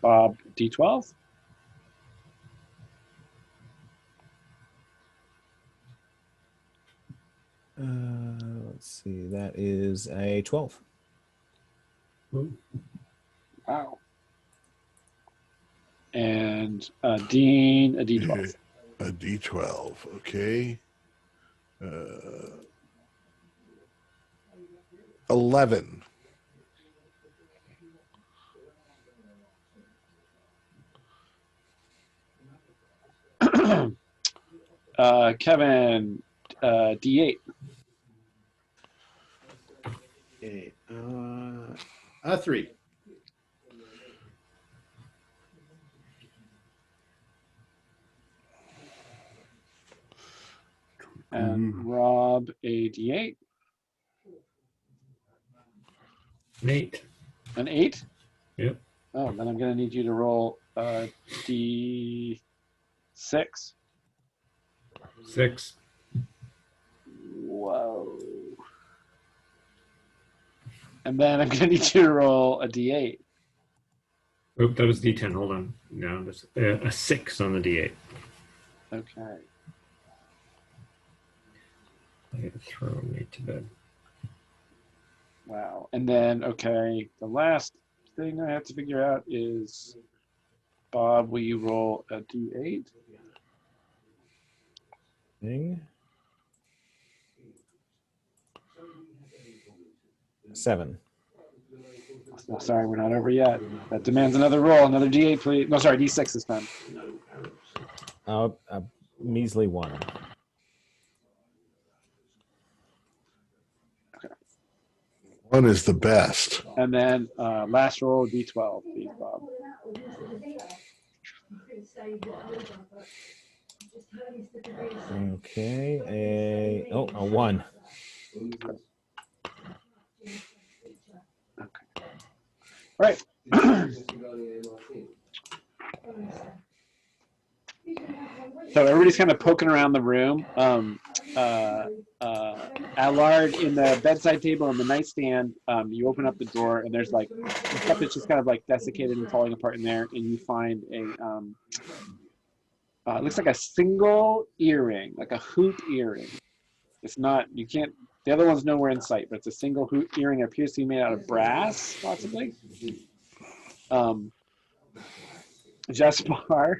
Bob, d12. Let's see. That is a 12. Wow. And Dean, a d12. A D12. Okay. 11. Kevin, d8. Okay. 3. And Rob, a d8. An 8. An 8? Yep. Oh, then I'm going to need you to roll d6. 6. Whoa. And then I'm going to need you to roll a d8. Oop, that was D10. Hold on. No, that's a 6 on the D8. Okay. I gotta throw me to bed. Wow. And then, okay, the last thing I have to figure out is, Bob, will you roll a d8? Thing. 7. Oh, sorry, we're not over yet. That demands another roll. Another D8, please. No, sorry, D6 this time. A measly 1. One is the best. And then last roll, D12, please, Bob. Okay, a 1. Right. So everybody's kind of poking around the room. Allard in the bedside table and the nightstand, you open up the door and there's like stuff that's just kind of like desiccated and falling apart in there, and you find a it looks like a single earring, like a hoop earring. It's not, you can't, the other one's nowhere in sight, but it's a single hoop earring. It appears to be made out of brass, possibly. Jaspar.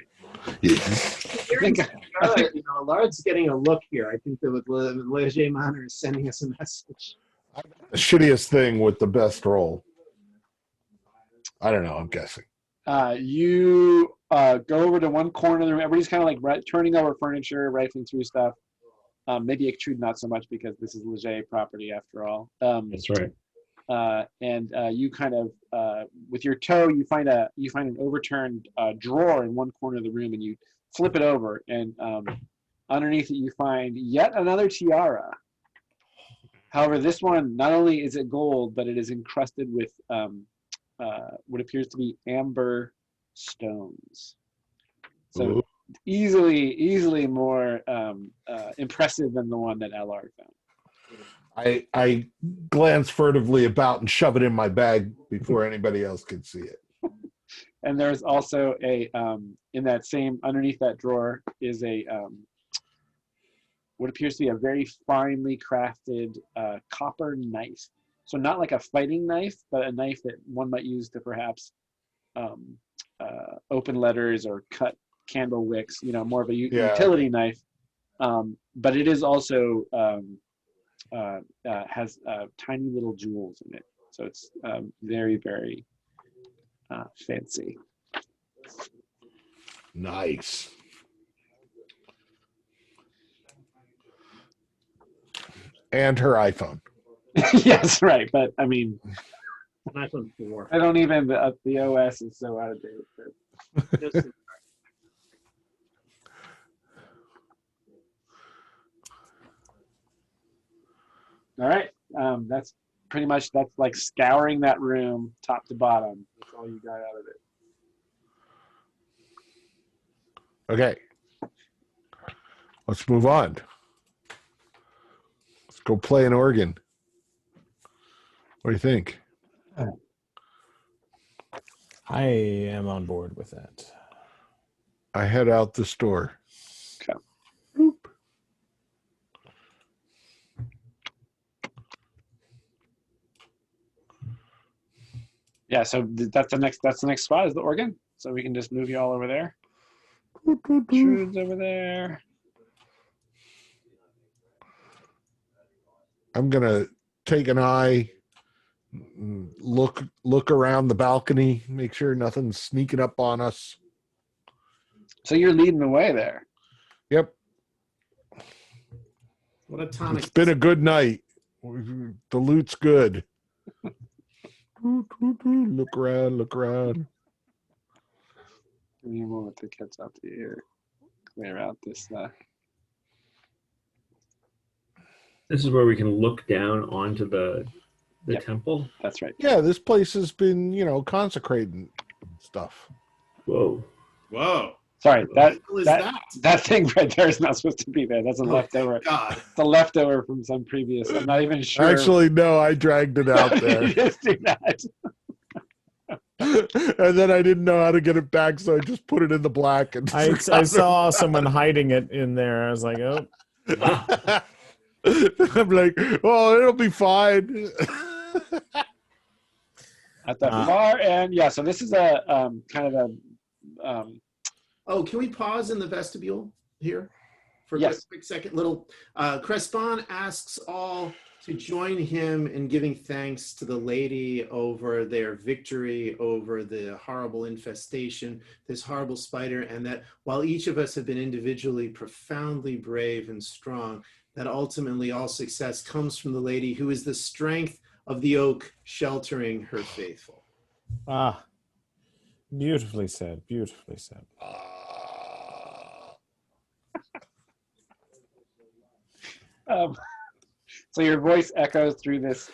Lard's getting a look here. I think that with Leget Manor is sending us a message. The shittiest thing with the best roll. I don't know. I'm guessing. You go over to one corner of the room. Everybody's kind of like turning over furniture, rifling through stuff. Maybe Extrude not so much because this is Leget property after all. That's right. And you kind of, with your toe, you find an overturned drawer in one corner of the room, and you flip it over, and underneath it you find yet another tiara. However, this one, not only is it gold, but it is encrusted with what appears to be amber stones. So Ooh. easily more impressive than the one that Allard found. I glance furtively about and shove it in my bag before anybody else can see it. And there's also a in that same, underneath that drawer is a what appears to be a very finely crafted copper knife. So not like a fighting knife, but a knife that one might use to perhaps open letters or cut candle wicks. More of a utility knife. But it is also has tiny little jewels in it. So it's very, very fancy. Nice. And her iPhone. Yes, right. But I mean, iPhone 4. I don't even, the OS is so out of date. All right. That's pretty much, that's like scouring that room top to bottom. That's all you got out of it. Okay. Let's move on. Let's go play an organ. What do you think? I am on board with that. I head out the store. Okay. Boop. Yeah, so that's the next spot is the organ. So we can just move you all over there. Trude's over there. I'm gonna take an eye, look around the balcony, make sure nothing's sneaking up on us. So you're leading the way there. Yep. What a tonic. It's been a good night. The loot's good. Look around. Give me a moment to catch up to you. Clear out this. This is where we can look down onto the Yep. temple. That's right. Yeah, this place has been, consecrated stuff. Whoa. Sorry, What the hell is that? that thing right there is not supposed to be there. That's a Oh, leftover. God. It's a leftover from some previous. I'm not even sure. Actually, no, I dragged it out there. You just do that. And then I didn't know how to get it back, so I just put it in the black. And I saw someone hiding it in there. I was like, oh. I'm like, oh, it'll be fine. At the far end, yeah. So this is a kind of a. Oh, can we pause in the vestibule here for Yes. a quick second? Little Crespon asks all to join him in giving thanks to the lady over their victory over the horrible infestation, this horrible spider, and that while each of us have been individually profoundly brave and strong, that ultimately all success comes from the lady who is the strength of the oak sheltering her faithful. Ah, beautifully said. Beautifully said. So your voice echoes through this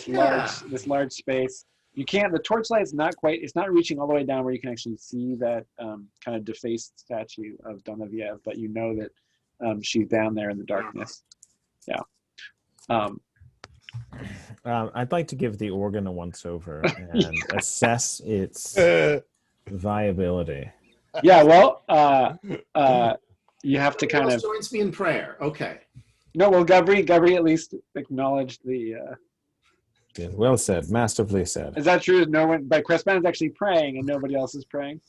large space. You can't. The torchlight's not quite. It's not reaching all the way down where you can actually see that kind of defaced statue of Donaviev, but you know that she's down there in the darkness. Yeah. I'd like to give the organ a once-over and assess its viability. Yeah. Well, you have to kind of joins me in prayer. Okay. No, well, Gabri at least acknowledged the. Well said, masterfully said. Is that true? No one, but Crespin is actually praying, and nobody else is praying.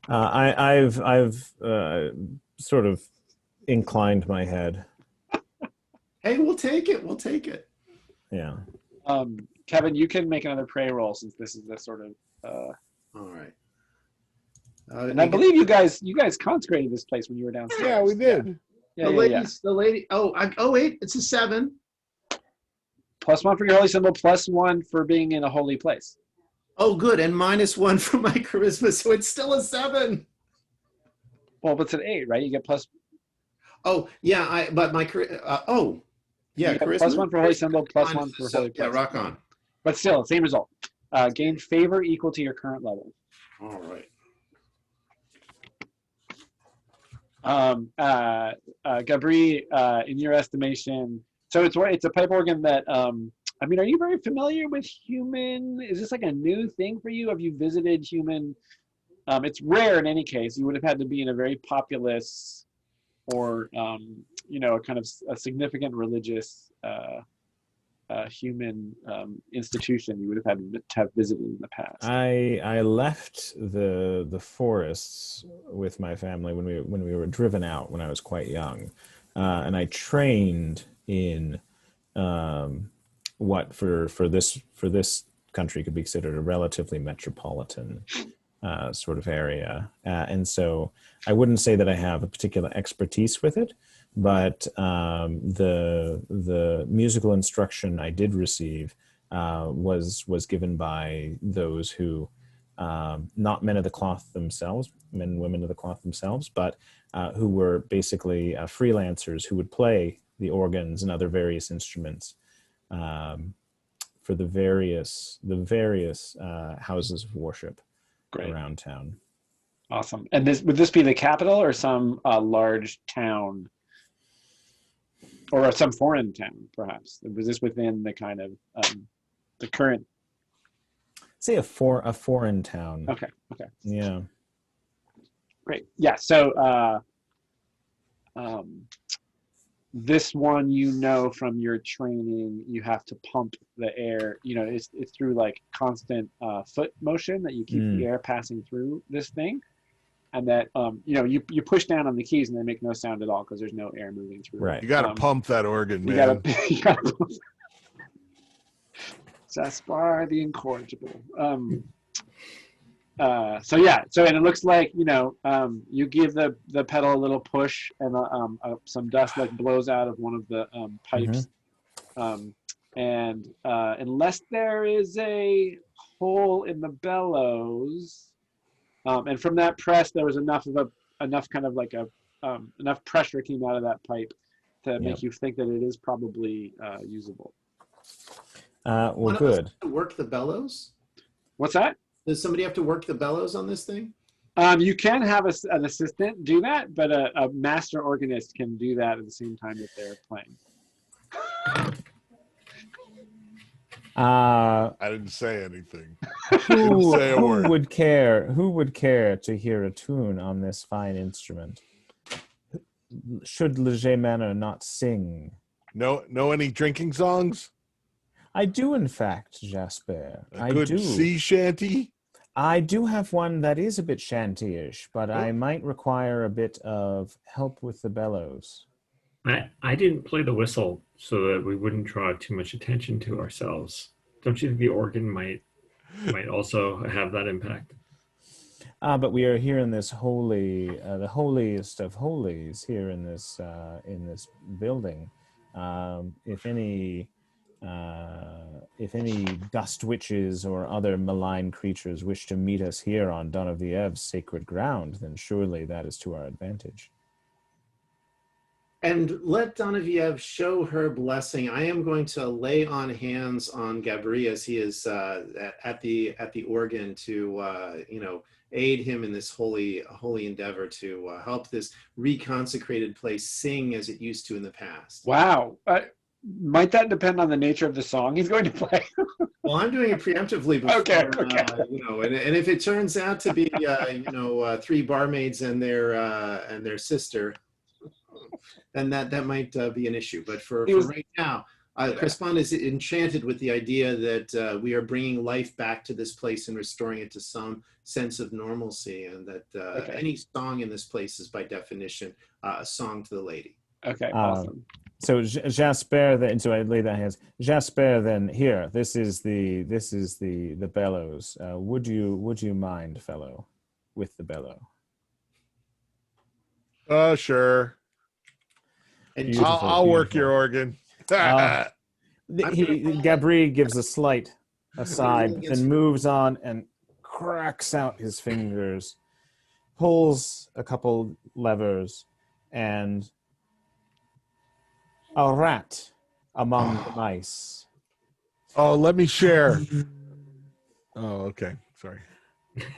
I've sort of inclined my head. Hey, we'll take it. We'll take it. Yeah. Kevin, you can make another pray roll since this is the sort of. All right. And I believe you guys consecrated this place when you were downstairs. Yeah, we did. Yeah, the lady. Oh, wait, it's a 7. +1 for your holy symbol, +1 for being in a holy place. Oh, good, and -1 for my charisma, so it's still a 7. Well, but it's an 8, right? You get plus. Oh, yeah, but my charisma. +1 for holy symbol, +1 for holy place. Yeah, rock on. But still, same result. Gain favor equal to your current level. All right. Gabri, in your estimation, so it's a pipe organ that I mean, are you very familiar with human? Is this like a new thing for you? Have you visited human? It's rare in any case. You would have had to be in a very populous or you know, a kind of a significant religious human institution you would have had to have visited in the past. I left the forests with my family when we were driven out when I was quite young, and I trained in what for this country could be considered a relatively metropolitan sort of area, and so I wouldn't say that I have a particular expertise with it. But the musical instruction I did receive was given by those who, not men of the cloth themselves, men and women of the cloth themselves, but who were basically freelancers who would play the organs and other various instruments for the various houses of worship around town. Awesome. And would this be the capital or some large town? Or some foreign town, perhaps? Was this within the kind of the current? Say a foreign town. Okay. Yeah. Great. Yeah. So this one, you know, from your training, you have to pump the air. You know, it's through like constant foot motion that you keep the air passing through this thing. And that you know, you push down on the keys and they make no sound at all because there's no air moving through. Right. You got to pump that organ, man. You gotta Jaspar the incorrigible. So yeah. So and it looks like, you know, you give the pedal a little push and some dust like blows out of one of the pipes. And unless there is a hole in the bellows. And from that press, there was enough kind of like enough pressure came out of that pipe to make you think that it is probably usable. Well, good. To work the bellows? What's that? Does somebody have to work the bellows on this thing? You can have an assistant do that, but a master organist can do that at the same time that they're playing. I didn't say anything. Who would care to hear a tune on this fine instrument? Should Leget Manor not sing? Know any drinking songs? I do, in fact, Jasper. A good sea shanty? I do have one that is a bit shanty-ish, but I might require a bit of help with the bellows. I didn't play the whistle so that we wouldn't draw too much attention to ourselves. Don't you think the organ might also have that impact? But we are here in this holy, the holiest of holies, here in this building. If any dust witches or other malign creatures wish to meet us here on Donoviev's sacred ground, then surely that is to our advantage. And let Donaviev show her blessing. I am going to lay on hands on Gabri as he is at the organ to aid him in this holy endeavor to help this reconsecrated place sing as it used to in the past. Wow. Might that depend on the nature of the song he's going to play? Well, I'm doing it preemptively before, Okay. And if it turns out to be, three barmaids and their sister, then that might be an issue. But for right now, Crispin is enchanted with the idea that we are bringing life back to this place and restoring it to some sense of normalcy, and that any song in this place is by definition a song to the lady. Okay, awesome. So Jasper, then, so I lay that hands. Jasper, then here. This is the bellows. Would you mind, fellow, with the bellow? Sure. And I'll work your organ. Gabri gives a slight aside, then moves on and cracks out his fingers, pulls a couple levers, and a rat among the mice. Oh, let me share. Oh, okay. Sorry.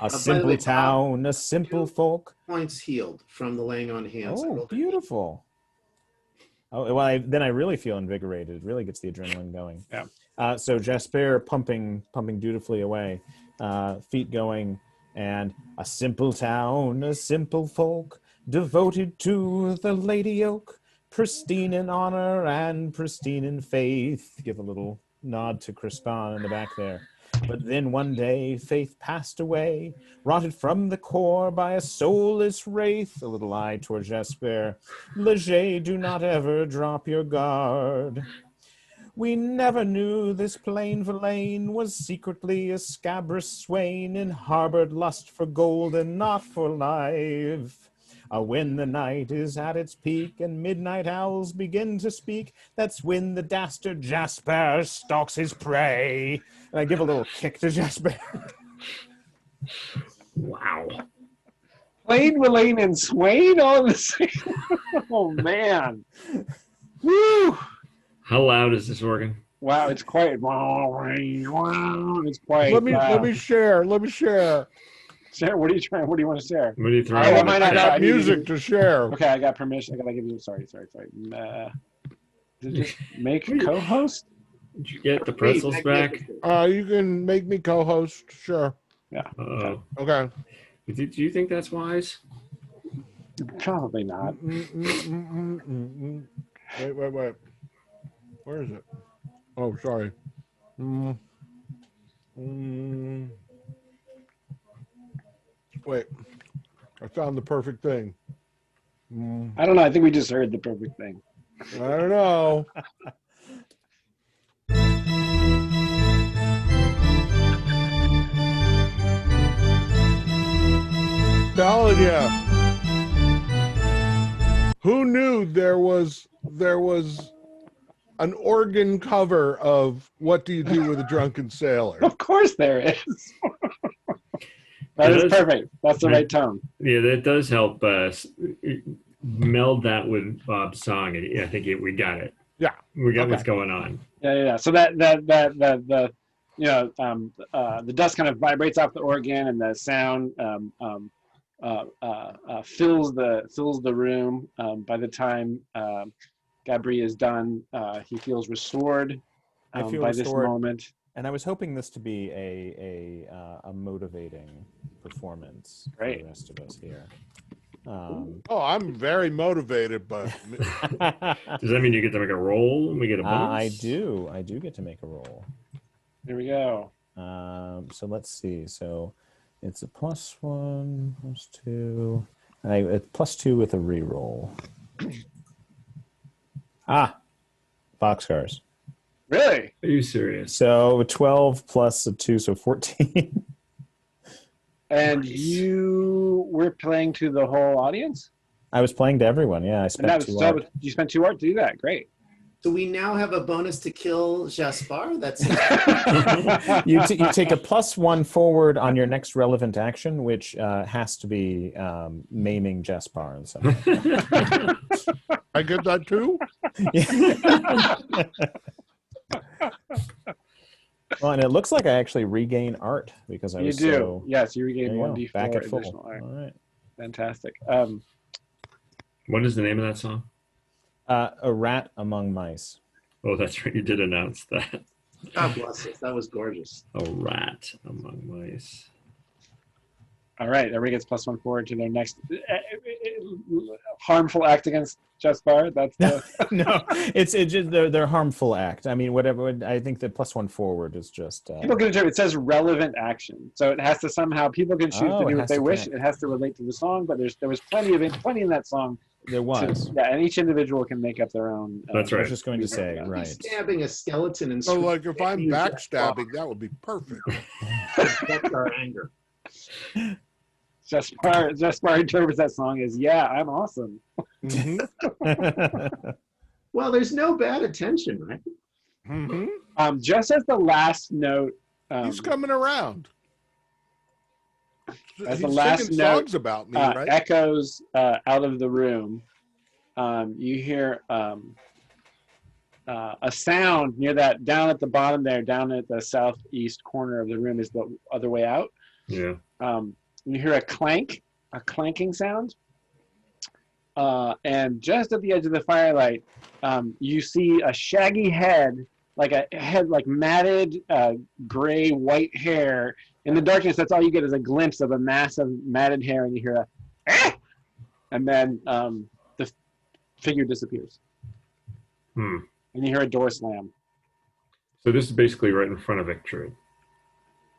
A simple town, a simple folk. Points healed from the laying on hands. Oh, beautiful. Oh, well, then I really feel invigorated. It really gets the adrenaline going. Yeah. So Jasper pumping dutifully away, feet going, and a simple town, a simple folk, devoted to the Lady Oak, pristine in honor and pristine in faith. Give a little nod to Crispin in the back there. But then one day faith passed away, rotted from the core by a soulless wraith. A little eye toward Jasper. Leget, do not ever drop your guard. We never knew this plain Verlaine was secretly a scabrous swain and harbored lust for gold and not for life. When the night is at its peak and midnight owls begin to speak, that's when the dastard Jasper stalks his prey. And I give a little kick to Jasper. Wow. Plain, Verlaine, and Swain all the same. Oh, man. Woo! How loud is this organ? Wow, it's quite. It's quite. Let me share. Share? What are you trying? What do you want to share? What do you throw? I in might the not chat? know. Music to share. Okay, I got permission. I gotta give you. Sorry. Just make co-host. Did you get the pretzels back? You can make me co-host. Sure. Yeah. Okay. Do you think that's wise? Probably not. Wait. Where is it? Oh, sorry. Wait. I found the perfect thing. I don't know. I think we just heard the perfect thing. I don't know. Telling you. Who knew there was an organ cover of What Do You Do with a Drunken Sailor? Of course there is. That is perfect. That's the right tone. Yeah, that does help meld that with Bob's song. And I think we got it. Yeah, we got what's going on. Yeah. So that the dust kind of vibrates off the organ, and the sound fills the room. By the time Gabri is done, he feels restored. I feel by restored. This moment. And I was hoping this to be a motivating performance for the rest of us here. I'm very motivated, but does that mean you get to make a roll and we get a bonus? I do get to make a roll. There we go. So let's see. So it's a +1, +2. It's +2 with a reroll. Ah, boxcars. Really? Are you serious? So 12 plus a 2, so 14. And Nice. you were playing to the whole audience? I was playing to everyone. Yeah, I And spent that was 2 so art. you spent 2 art to do that. Great. So we now have a bonus to kill Jaspar. That's You take a +1 forward on your next relevant action, which has to be maiming Jaspar. And so. I get that too. Well, and it looks like I actually regain art because I You was do. so Yes, you there regain you go, 1d4 back at full. additional art. All right. Fantastic. What is the name of that song? A rat among mice. Oh, that's right. You did announce that. God bless us. That was gorgeous. A rat among mice. All right, everybody gets +1 forward to their next harmful act against Jaspar. That's the No, it's just their harmful act. I mean, whatever. I think the +1 forward is just. people can interpret. It says relevant action, so it has to somehow. People can choose Oh, to it do what has they to wish. connect. It has to relate to the song, but there was plenty in that song. There was. Yeah, and each individual can make up their own. That's I right. was just going to say, He's right. Stabbing a skeleton and So, like, if I'm screaming at backstabbing, that would be perfect. Jaspar, that's our anger. Jaspar interprets that song as, yeah, I'm awesome. Mm-hmm. Well, there's no bad attention, right? Mm-hmm. Just as the last note. He's coming around. As He's the last singing note, songs about me, right? echoes out of the room. You hear a sound near that, down at the bottom there, down at the southeast corner of the room is the other way out. Yeah. You hear a clanking sound. And just at the edge of the firelight, you see a shaggy head, like matted gray white hair. In the darkness, that's all you get is a glimpse of a mass of matted hair, and you hear a, ah! And then the figure disappears. Hmm. And you hear a door slam. So this is basically right in front of Ictrude.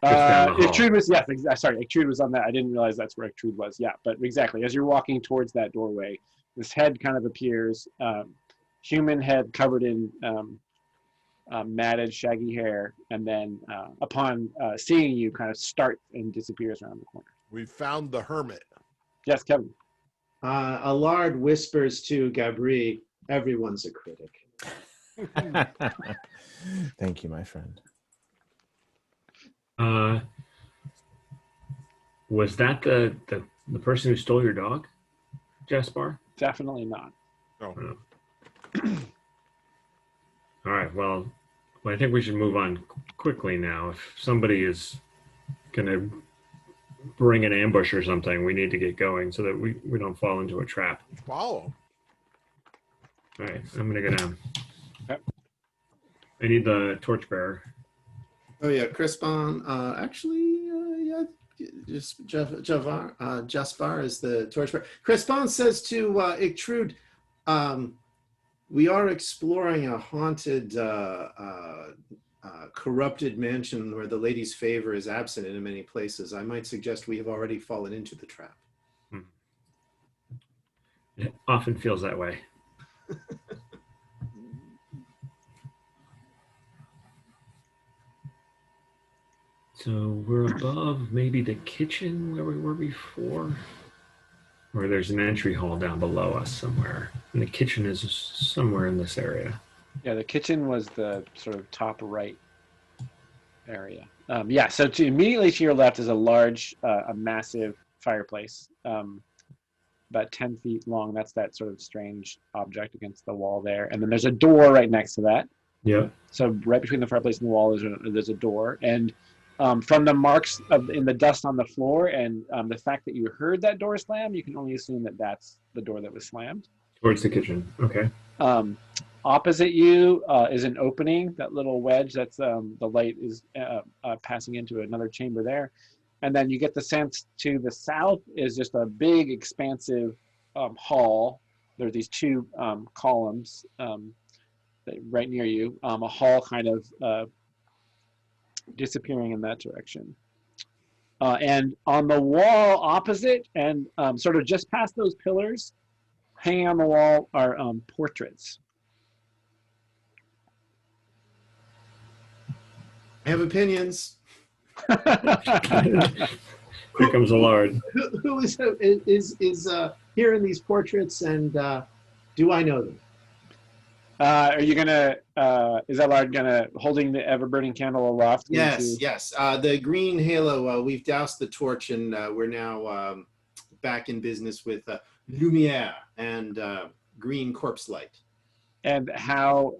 Just down the hall. Ictrude was, yes, sorry, Ictrude was on that. I didn't realize that's where Ictrude was. Yeah, but exactly. As you're walking towards that doorway, this head kind of appears, human head covered in matted, shaggy hair, and then upon seeing you, kind of starts and disappears around the corner. We found the hermit. Yes, Kevin. Allard whispers to Gabri, everyone's a critic. Thank you, my friend. Was that the person who stole your dog, Jaspar? Definitely not. Oh. All right. Well, I think we should move on quickly now. If somebody is going to bring an ambush or something, we need to get going so that we don't fall into a trap. Follow. All right. I'm going to go down. Okay. I need the torchbearer. Oh yeah, Crispon. Yeah, just Jaspar is the torchbearer. Crispon says to Ictrude, we are exploring a haunted, corrupted mansion where the lady's favor is absent in many places. I might suggest we have already fallen into the trap. It often feels that way. So we're above maybe the kitchen where we were before, or there's an entry hall down below us somewhere. And the kitchen is somewhere in this area. Yeah, the kitchen was the sort of top right area. Yeah, so immediately to your left is a large, a massive fireplace, about 10 feet long. That's that sort of strange object against the wall there. And then there's a door right next to that. Yeah. So right between the fireplace and the wall there's a door. And from the marks in the dust on the floor and the fact that you heard that door slam, you can only assume that that's the door that was slammed. Towards the kitchen. Okay. Opposite you is an opening, that little wedge that's the light is passing into another chamber there. And then you get the sense to the south is just a big, expansive hall. There are these two columns right near you, a hall kind of disappearing in that direction. And on the wall opposite and sort of just past those pillars, hanging on the wall are portraits. I have opinions. Here comes a lord. Who is here in these portraits, and do I know them? Are you gonna? Is Allard gonna holding the ever-burning candle aloft? Yes, yes. The green halo. We've doused the torch, and we're now back in business with lumiere and green corpse light. And how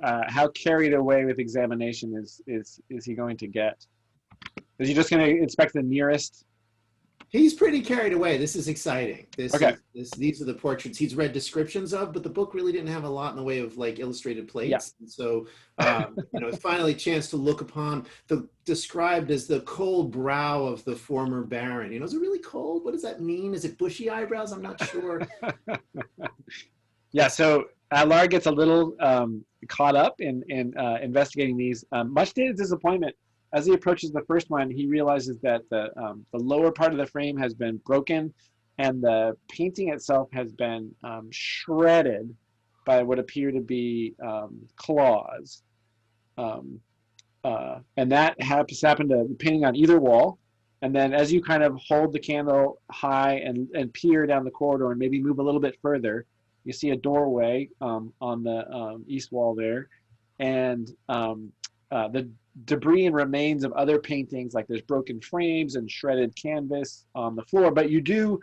carried away with examination is he going to get? Is he just going to inspect the nearest? He's pretty carried away. This is exciting. Okay. These are the portraits he's read descriptions of, but the book really didn't have a lot in the way of like illustrated plates. Yeah. And so, finally a chance to look upon the described as the cold brow of the former baron. Is it really cold? What does that mean? Is it bushy eyebrows? I'm not sure. Yeah. So Allard gets a little caught up in investigating these. Much to his disappointment, as he approaches the first one, he realizes that the lower part of the frame has been broken, and the painting itself has been shredded by what appear to be claws. And that happened to the painting on either wall. And then as you kind of hold the candle high and peer down the corridor and maybe move a little bit further, you see a doorway on the east wall there. And the debris and remains of other paintings, like there's broken frames and shredded canvas on the floor. But the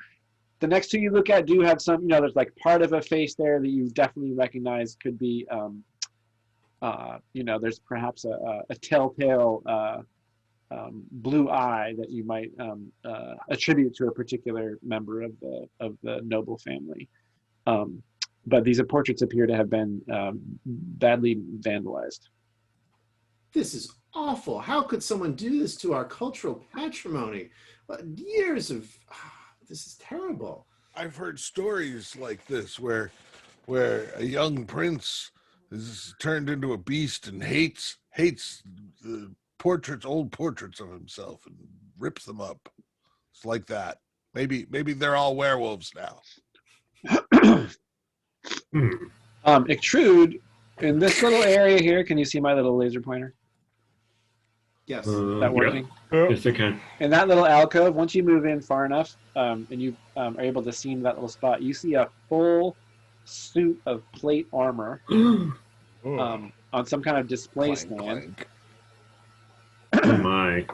next two you look at do have some, there's like part of a face there that you definitely recognize could be, there's perhaps a telltale blue eye that you might attribute to a particular member of the noble family. But these portraits appear to have been badly vandalized. This is awful. How could someone do this to our cultural patrimony? Years of this is terrible. I've heard stories like this where a young prince is turned into a beast and hates the old portraits of himself and rips them up. It's like that. Maybe they're all werewolves now. Extrude, in this little area here, can you see my little laser pointer? Yes. Is that working? Yep. Yes, I can. In that little alcove, once you move in far enough, and you are able to see into that little spot, you see a full suit of plate armor on some kind of display stand. Oh my.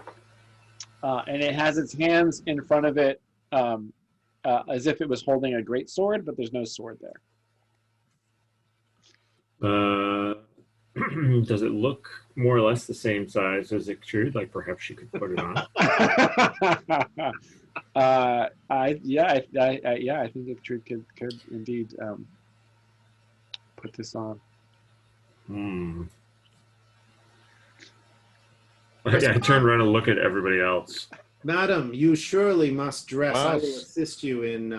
And it has its hands in front of it as if it was holding a great sword, but there's no sword there. Does it look more or less the same size as Extrude? Like perhaps she could put it on. I think Extrude could indeed put this on. I turn around and look at everybody else. Madam, you surely must dress. Wow. I will assist you in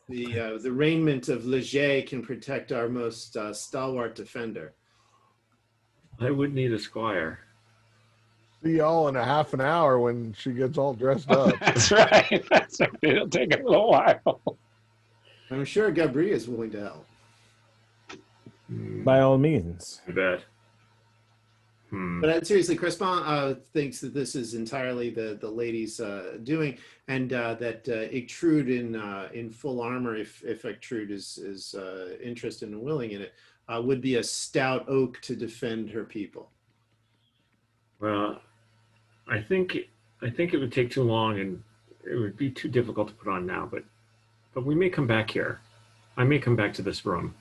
the raiment of Leget can protect our most stalwart defender. I would need a squire. See y'all in a half an hour when she gets all dressed up. That's right. It'll take a little while. I'm sure Gabriel is willing to help. By all means. I bet. But seriously, Crispin thinks that this is entirely the lady's doing, and that Ictrude in full armor, if Ictrude is interested and willing in it, would be a stout oak to defend her people. Well, I think it would take too long, and it would be too difficult to put on now. But we may come back here. I may come back to this room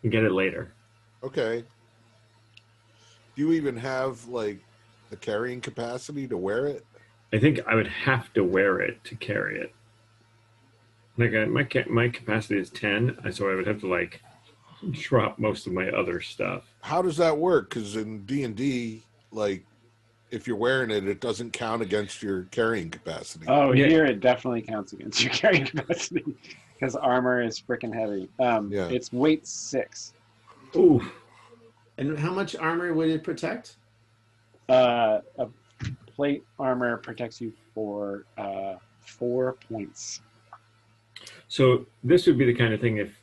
and get it later. Okay. Do you even have like the carrying capacity to wear it? I think I would have to wear it to carry it. Like my capacity is 10, so I would have to like drop most of my other stuff. How does that work? Because in D&D, like if you're wearing it, it doesn't count against your carrying capacity. Oh, yeah. Here it definitely counts against your carrying capacity because armor is freaking heavy. It's weight 6. Ooh. And how much armor would it protect? A plate armor protects you for 4 points. So this would be the kind of thing if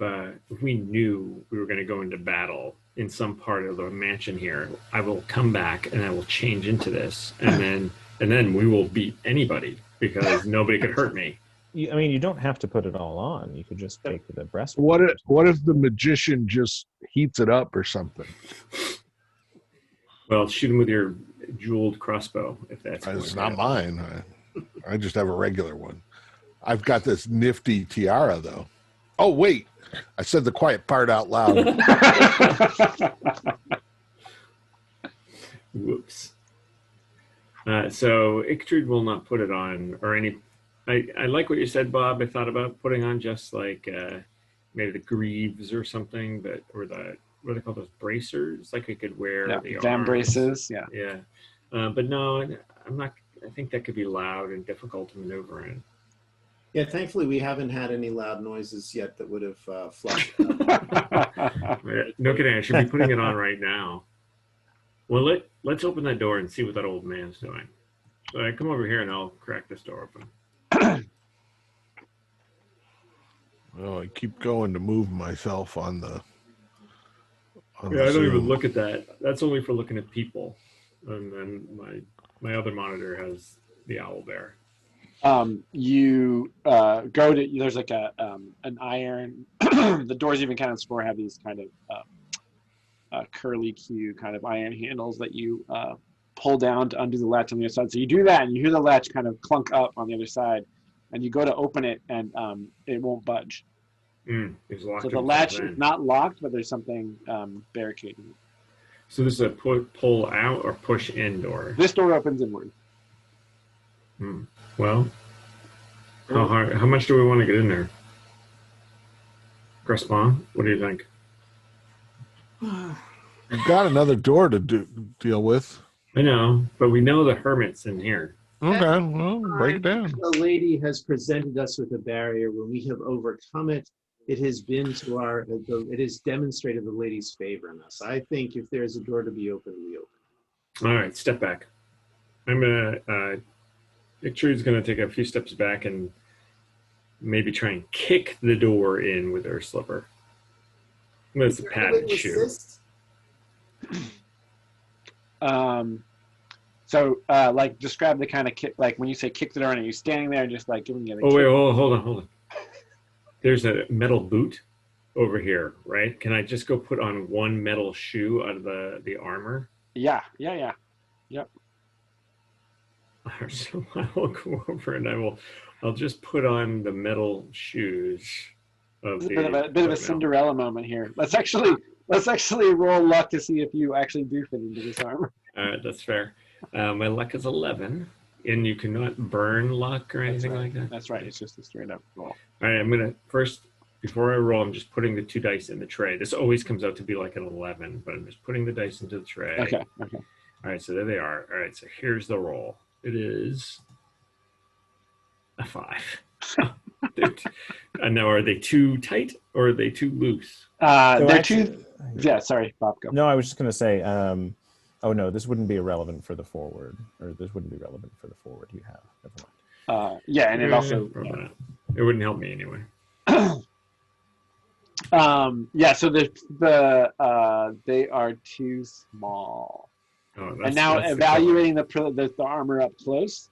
we knew we were going to go into battle in some part of the mansion here, I will come back and I will change into this, and then we will beat anybody because nobody could hurt me. I mean, you don't have to put it all on. You could just take the breast. What if the magician just heats it up or something? Well, shoot him with your jeweled crossbow if that's. It's not mine. I just have a regular one. I've got this nifty tiara though. Oh wait, I said the quiet part out loud. Whoops. So Ictrude will not put it on or any. I like what you said, Bob. I thought about putting on just like maybe the greaves or something, or the what do they call those bracers? Like I could wear the van arms. braces. Yeah. Yeah. But no, I'm not. I think that could be loud and difficult to maneuver in. Yeah, thankfully we haven't had any loud noises yet that would have flushed. No kidding. I should be putting it on right now. Well, let's open that door and see what that old man's doing. So I come over here and I'll crack this door open. Well, I keep going to move myself on the. I don't even look at that. That's only for looking at people. And then my other monitor has the owl bear. You go to, there's like an iron, the doors even kind of score have these kind of curly Q kind of iron handles that you pull down to undo the latch on the other side. So you do that and you hear the latch kind of clunk up on the other side and you go to open it and it won't budge. So the latch is not locked, but there's something barricading it. So this is a pull out or push in door? This door opens inward. Well, how much do we want to get in there? Crespon, what do you think? You've got another door to deal with. I know, but we know the hermit's in here. Okay, well, break it down. The lady has presented us with a barrier. When we have overcome it, it has been it has demonstrated the lady's favor in us. I think if there's a door to be opened, we open. All right, step back. I'm gonna. Ictrude's gonna take a few steps back and maybe try and kick the door in with her slipper. It's a padded shoe. So, like, describe the kind of kick. Like, when you say kick the door in, are you standing there and just like giving it a kick? Wait, hold on. There's a metal boot over here, right? Can I just go put on one metal shoe out of the armor? Yeah. Yep. So I will go over and I'll just put on the metal shoes. It's a bit of a Cinderella moment here. Let's actually roll luck to see if you actually do fit into this armor. All right, that's fair. My luck is 11, and you cannot burn luck or anything like that. That's right. It's just a straight up roll. All right, I'm gonna first, before I roll, I'm just putting the 2 dice in the tray. This always comes out to be like an 11, but I'm just putting the dice into the tray. Okay. All right, so there they are. All right, so here's the roll. It is a 5. And now, are they too tight or are they too loose? They're too. Yeah, sorry, Bob. Go. No, I was just going to say. Oh no, this wouldn't be irrelevant for the forward, or this wouldn't be relevant for the forward you have. Never mind. Yeah, and it also. It wouldn't help me anyway. Yeah, so they are too small. And now evaluating the armor up close,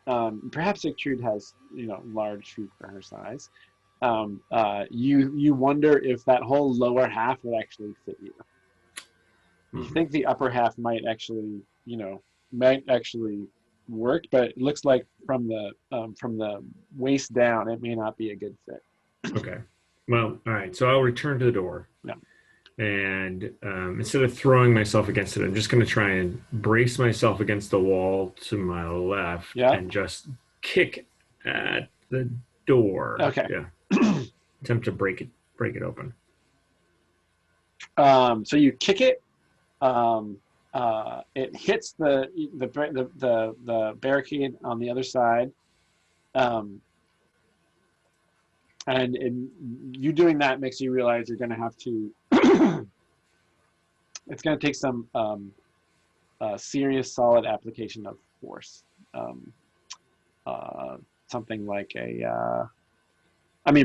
perhaps Ictrude has large feet for her size. You wonder if that whole lower half would actually fit you. You think the upper half might actually work, but it looks like from the waist down, it may not be a good fit. Okay. Well, all right. So I'll return to the door. Yeah. And instead of throwing myself against it, I'm just going to try and brace myself against the wall to my left and just kick at the door. Okay. Yeah. Attempt to break it open. So you kick it. It hits the barricade on the other side. And you doing that makes you realize you're going to have to. It's going to take some serious, solid application of force. Something like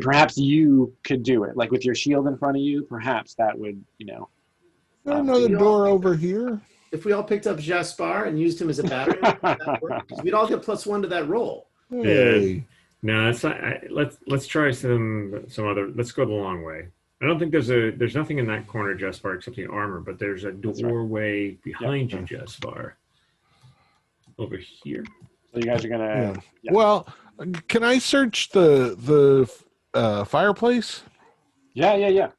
perhaps you could do it, like with your shield in front of you. Perhaps that would, Another we all door picked over up- here. If we all picked up Jaspar and used him as a battery, would that work? 'Cause we'd all get +1 to that roll. Hey. No, it's not. Let's try some other. Let's go the long way. I don't think there's nothing in that corner, Jespar, except the armor. But there's a That's right. doorway behind you, Jespar. Over here. So you guys are gonna. Yeah. Yeah. Well, can I search the fireplace? Yeah.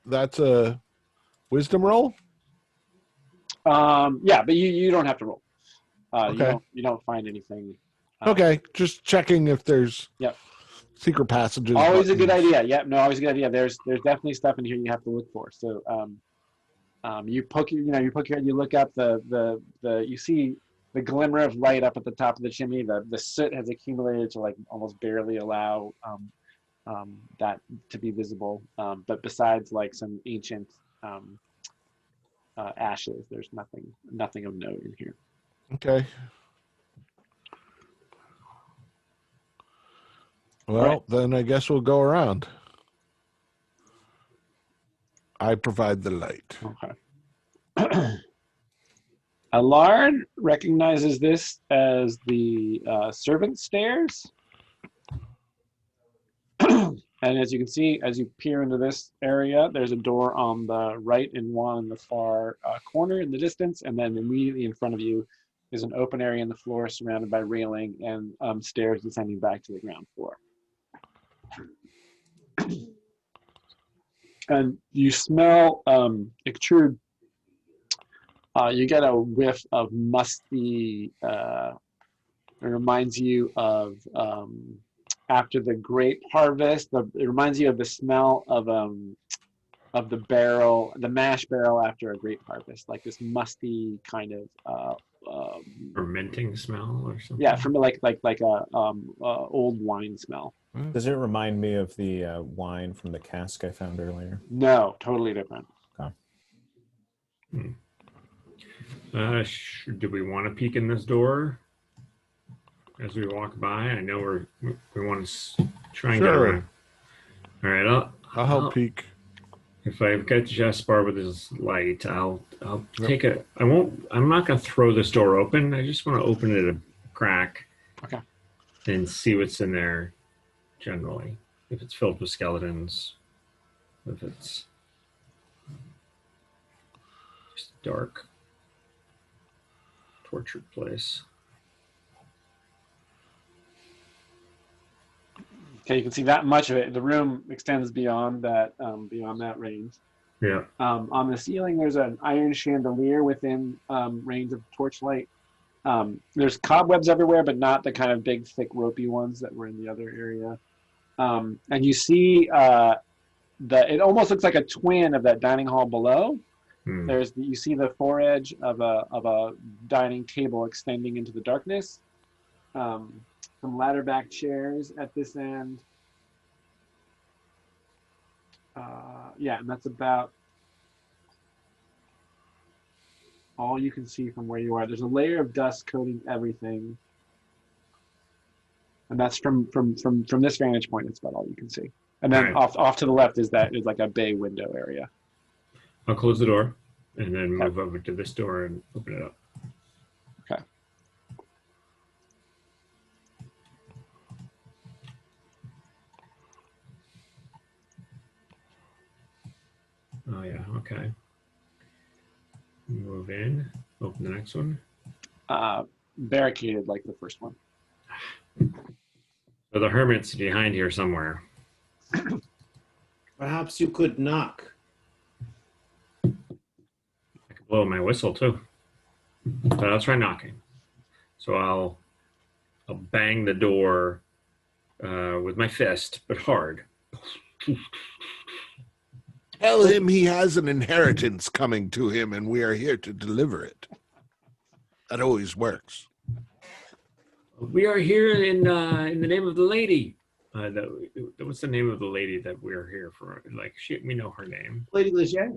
That's a wisdom roll. Yeah, but you don't have to roll. Okay. You don't find anything. Okay, just checking if there's Yep. secret passages. Always a good buttons. idea. Yeah, no, always a good idea. There's definitely stuff in here you have to look for. So you poke your head, you look up you see the glimmer of light up at the top of the chimney. The soot has accumulated to like almost barely allow that to be visible. But besides like some ancient ashes, there's nothing of note in here. Okay. Well, Right. then I guess we'll go around. I provide the light. Okay. Allard recognizes this as the servant stairs. And as you can see, as you peer into this area, there's a door on the right and one in the far corner in the distance. And then immediately in front of you is an open area in the floor surrounded by railing and stairs descending back to the ground floor. And you smell, Ichtrude, you get a whiff of musty, it reminds you of after the grape harvest. It reminds you of the smell of the barrel, the mash barrel after a grape harvest, like this musty kind of Fermenting smell or something. yeah, from like a old wine smell. Does it remind me of the wine from the cask I found earlier? No, totally different. Do we want to peek in this door as we walk by? I know we want to try and get Sure. around. All right, I'll help peek. If I get Jaspar with his light, I'll take a. I'm not going to throw this door open. I just want to open it a crack. Okay. And see what's in there. Generally, if it's filled with skeletons, if it's just dark, tortured place. Okay, you can see that much of it. The room extends beyond that range. Yeah. On the ceiling, there's an iron chandelier within range of torchlight. There's cobwebs everywhere, but not the kind of big, thick, ropey ones that were in the other area. And you see it almost looks like a twin of that dining hall below. You see the foredge of a dining table extending into the darkness. Some ladder back chairs at this end. Yeah, and that's about all you can see from where you are. There's a layer of dust coating everything. And that's from this vantage point, it's about all you can see. And then Right. off to the left is like a bay window area. I'll close the door and then move over to this door and open it up. Okay. Oh yeah, okay. Move in, open the next one. Barricaded like the first one. So the hermit's behind here somewhere. Perhaps you could knock. I could blow my whistle too. But I'll try knocking. So I'll bang the door with my fist, but hard. Tell him he has an inheritance coming to him and we are here to deliver it. That always works. We are here in the name of the lady. What's the name of the lady that we're here for? Like, we know her name. Lady Leget.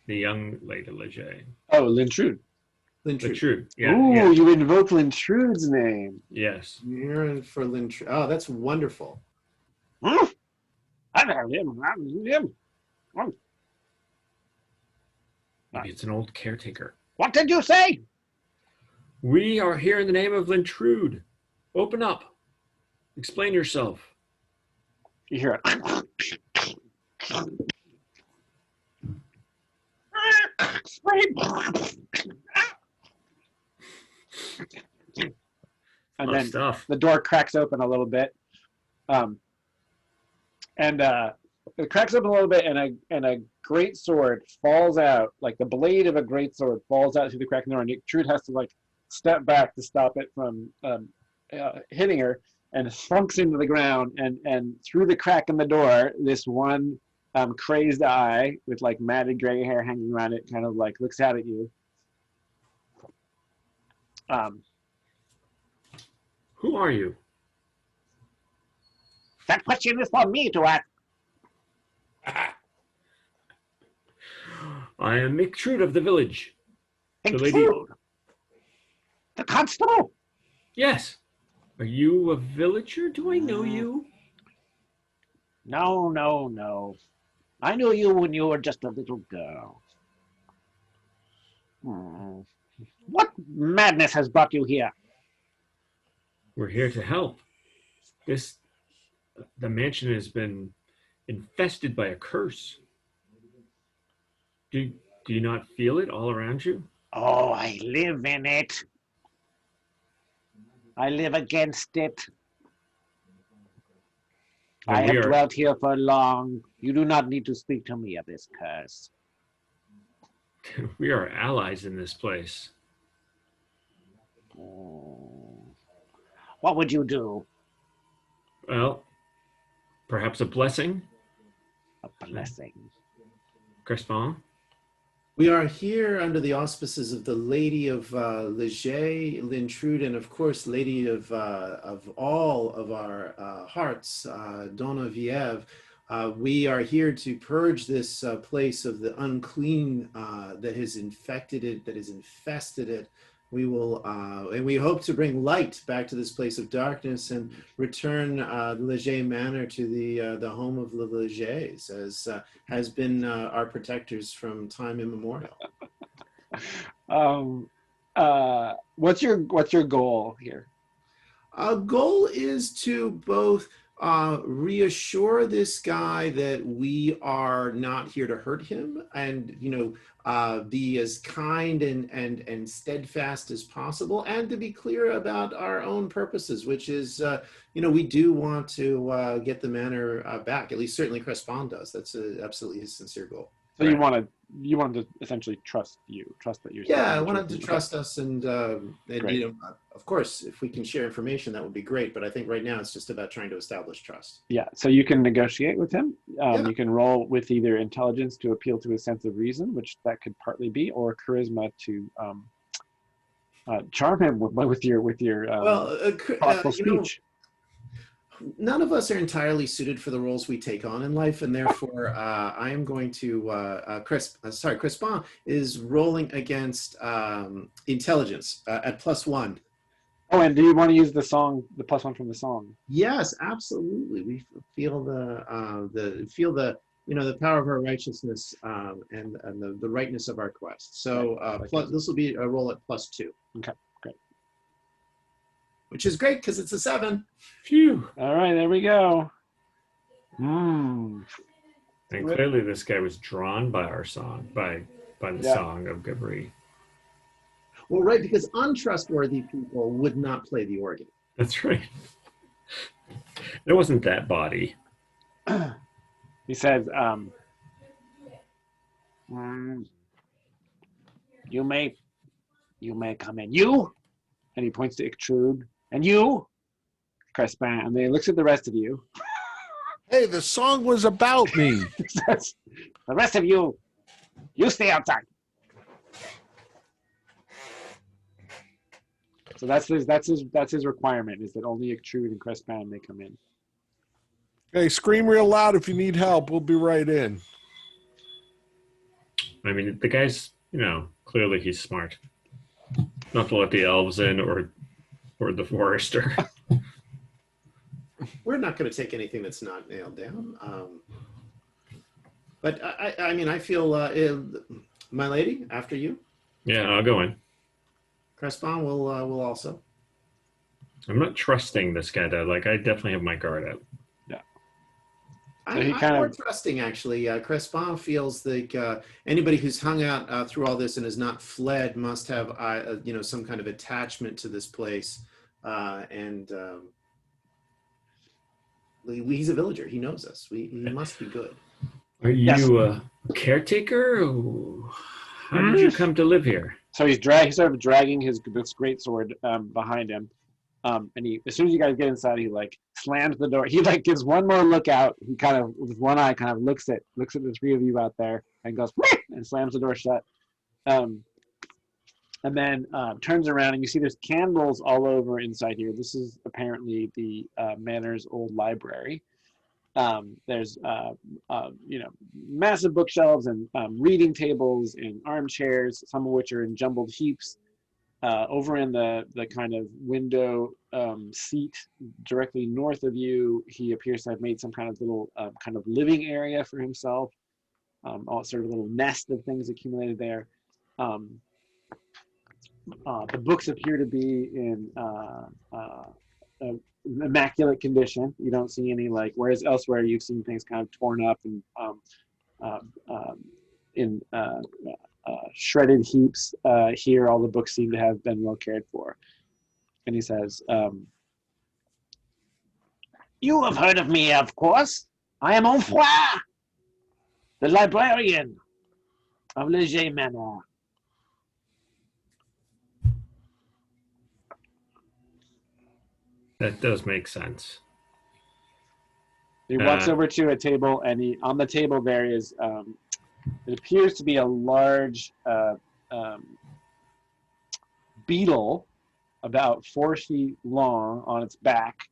The young Lady Leget. Oh, Lintrude. Lintrude. Yeah. Ooh, yeah. you invoke Lintrude's name. Yes. You're in for Lintrude. Oh, that's wonderful. I know him. Maybe it's an old caretaker. What did you say? We are here in the name of Lintrude. Open up. Explain yourself. You hear it. And then the door cracks open a little bit. It cracks open a little bit, and a great sword falls out, like the blade of a great sword falls out through the crack in the door, and Trude has to like step back to stop it from hitting her, and thunks into the ground, and through the crack in the door, this one crazed eye with like matted gray hair hanging around it kind of like looks out at you. Who are you? That question is for me to ask. I am Trude of the village. Trude? The constable? Yes. Are you a villager? Do I know you? No. I knew you when you were just a little girl. What madness has brought you here? We're here to help. The mansion has been infested by a curse. Do you not feel it all around you? Oh, I live in it. I live against it. I have dwelt here for long. You do not need to speak to me of this curse. We are allies in this place. What would you do? Well, perhaps a blessing? A blessing. Crespin? We are here under the auspices of the Lady of Leget, Lintrude, and of course, Lady of all of our hearts, Donna Vieve. We are here to purge this place of the unclean that has infected it, that has infested it. We will, and we hope to bring light back to this place of darkness and return Leget Manor to the home of the Legets, as has been our protectors from time immemorial. What's your goal here? Our goal is to both reassure this guy that we are not here to hurt him, and be as kind and steadfast as possible, and to be clear about our own purposes, which is we do want to get the manor back. At least certainly Crespin does. That's absolutely his sincere goal. So right. you wanted to essentially trust that you're. Yeah, I wanted to trust us, and of course, if we can share information, that would be great. But I think right now it's just about trying to establish trust. Yeah, so you can negotiate with him. You can roll with either intelligence to appeal to his sense of reason, which that could partly be, or charisma to charm him with your thoughtful speech. None of us are entirely suited for the roles we take on in life, and therefore I am going to Crespin is rolling against intelligence at +1. Oh, and do you want to use the +1 from the song? Yes, absolutely. We feel the power of our righteousness and the rightness of our quest. So this will be a roll at +2. Okay. Great. Which is great because it's a 7. Phew. All right, there we go. And clearly this guy was drawn by our song, by the song of Gabri. Well, right, because untrustworthy people would not play the organ. That's right. It wasn't that body. He says, you may come in. You? And he points to Trude. And you? Crespin. And then he looks at the rest of you. Hey, the song was about me. The rest of you stay outside. So that's his requirement, is that only Trude and Crespin may come in. Hey, scream real loud if you need help. We'll be right in. I mean, the guy's, clearly he's smart. Not to let the elves in or the forester. We're not going to take anything that's not nailed down. But I mean, I feel My lady, after you. Yeah, I'll go in. Crespon will also. I'm not trusting this guy though. Like, I definitely have my guard up. So he I'm kind more of trusting, actually. Crespon feels like anybody who's hung out through all this and has not fled must have, some kind of attachment to this place. And he's a villager. He knows us. He must be good. Are you a caretaker? How did you come to live here? So he's sort of dragging this great sword behind him, and as soon as you guys get inside, he like slams the door. He like gives one more look out. He kind of with one eye kind of looks at the three of you out there and goes and slams the door shut. And then turns around and you see there's candles all over inside here. This is apparently the Manor's old library. There's massive bookshelves and reading tables and armchairs, some of which are in jumbled heaps. Over in the kind of window seat directly north of you, he appears to have made some kind of little kind of living area for himself. All sort of little nest of things accumulated there. The books appear to be in immaculate condition. You don't see any whereas elsewhere you've seen things kind of torn up and in shredded heaps. Here, all the books seem to have been well cared for. And he says, "You have heard of me, of course. I am Onfroy, the librarian of Leget Manor." That does make sense. He walks over to a table, and on the table there is it appears to be a large beetle, about 4 feet long on its back,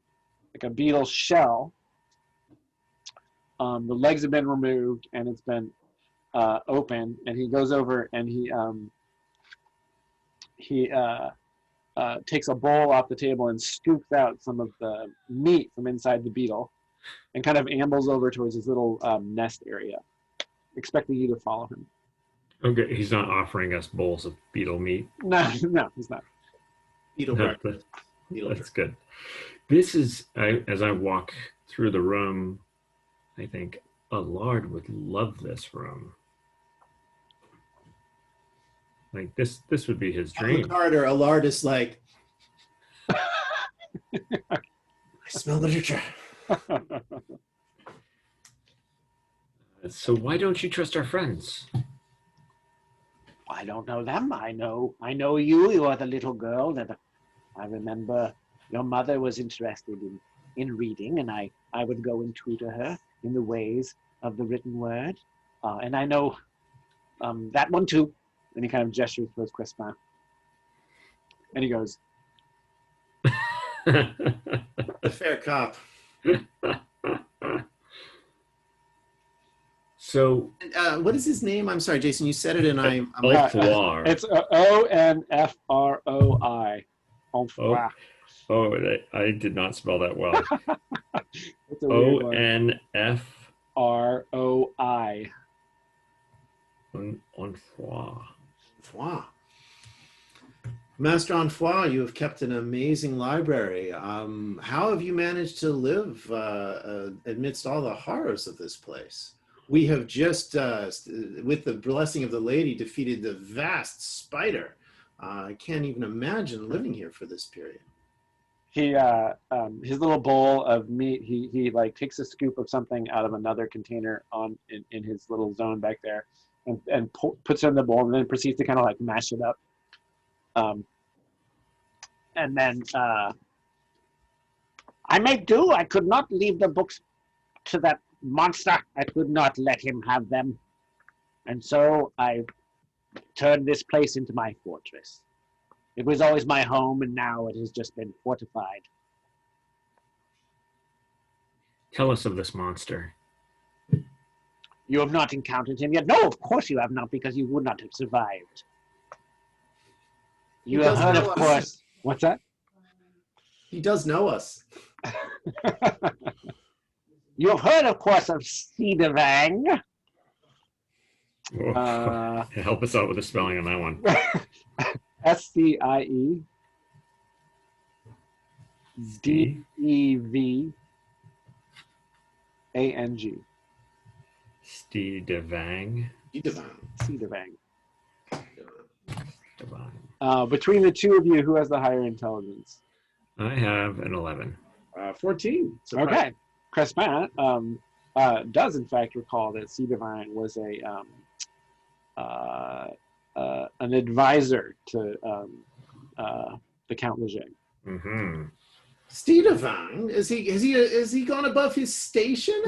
like a beetle shell. The legs have been removed, and it's been open. And he goes over and he takes a bowl off the table and scoops out some of the meat from inside the beetle and kind of ambles over towards his little nest area, expecting you to follow him. Okay, he's not offering us bowls of beetle meat. No, he's not. Beetle breakfast. That's good. This is, as I walk through the room, I think Allard would love this room. Like this would be his dream. On the corridor, Allard is like, I smell literature. So why don't you trust our friends? I don't know them. I know you. You are the little girl that I remember your mother was interested in reading, and I would go and tutor her in the ways of the written word. And I know that one too. And he kind of gestures towards Crespin. And he goes, The fair cop. So, what is his name? I'm sorry, Jason. You said it, and I'm Onfroy. it's Onfroi. Onfroi. Oh, I did not spell that well. It's a weird one. Onfroi. Roi. Onfroy. Master Onfroy, you have kept an amazing library. How have you managed to live amidst all the horrors of this place? We have just, with the blessing of the lady, defeated the vast spider. I can't even imagine living here for this period. He his little bowl of meat. He like takes a scoop of something out of another container in his little zone back there, and puts it in the bowl, and then proceeds to kind of like mash it up. And then I make do. I could not leave the books to that monster. I could not let him have them. And so I turned this place into my fortress. It was always my home, and now it has just been fortified. Tell us of this monster. You have not encountered him yet? No, of course you have not, because you would not have survived. You have heard, of course. What's that? He does know us. You have heard, of course, of Cedavang. Help us out with the spelling on that one. SCIE DEVANG. Stedevang. Cedevang. Devang. Between the two of you, who has the higher intelligence? I have an 11. 14. Okay. Crespin does in fact recall that Cedevang was an advisor to the Count Leget. Mm-hmm. Stedevang? Is he gone above his station?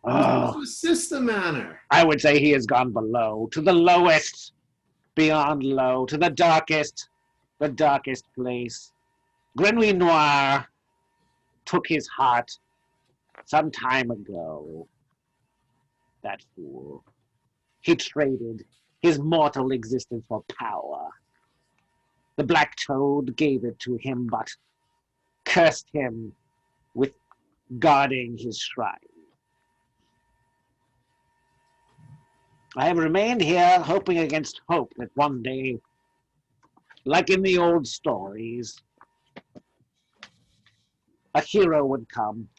To assist the manor. I would say he has gone below, to the lowest, beyond low, to the darkest place. Grenouille Noir took his heart some time ago. That fool. He traded his mortal existence for power. The Black Toad gave it to him, but cursed him with guarding his shrine. I have remained here, hoping against hope that one day, like in the old stories, a hero would come.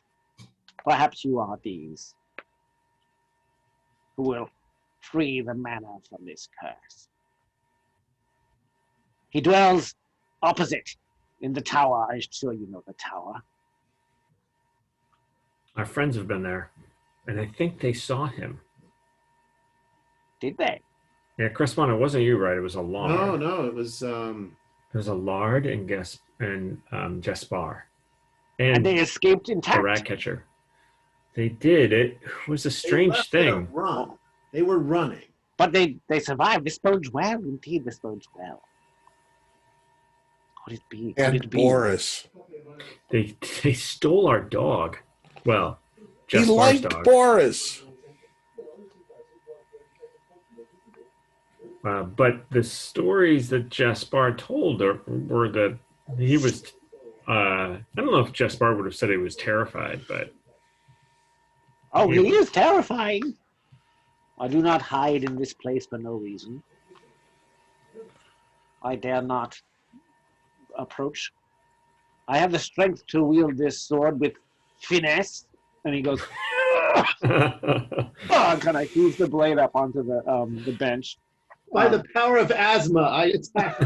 Perhaps you are these, who will free the manor from this curse. He dwells opposite in the tower. I'm sure you know the tower. Our friends have been there, and I think they saw him. Did they? Yeah, Crespon, it wasn't you, right? It was a lard. No, it was. It was a lard and Jespar. And they escaped intact. The rat catcher. They did. It was a strange thing. They were running. But they survived. This bodes well. Indeed, this bodes well. Could it be? Could And it be? Boris. They stole our dog. Well, He Jespar's liked dog. Boris. But the stories that Jespar told were that he was. I don't know if Jespar would have said he was terrified, but. Oh, he is terrifying. I do not hide in this place for no reason. I dare not approach. I have the strength to wield this sword with finesse. And he goes, kind of heaves the blade up onto the bench. By the power of asthma, I attack.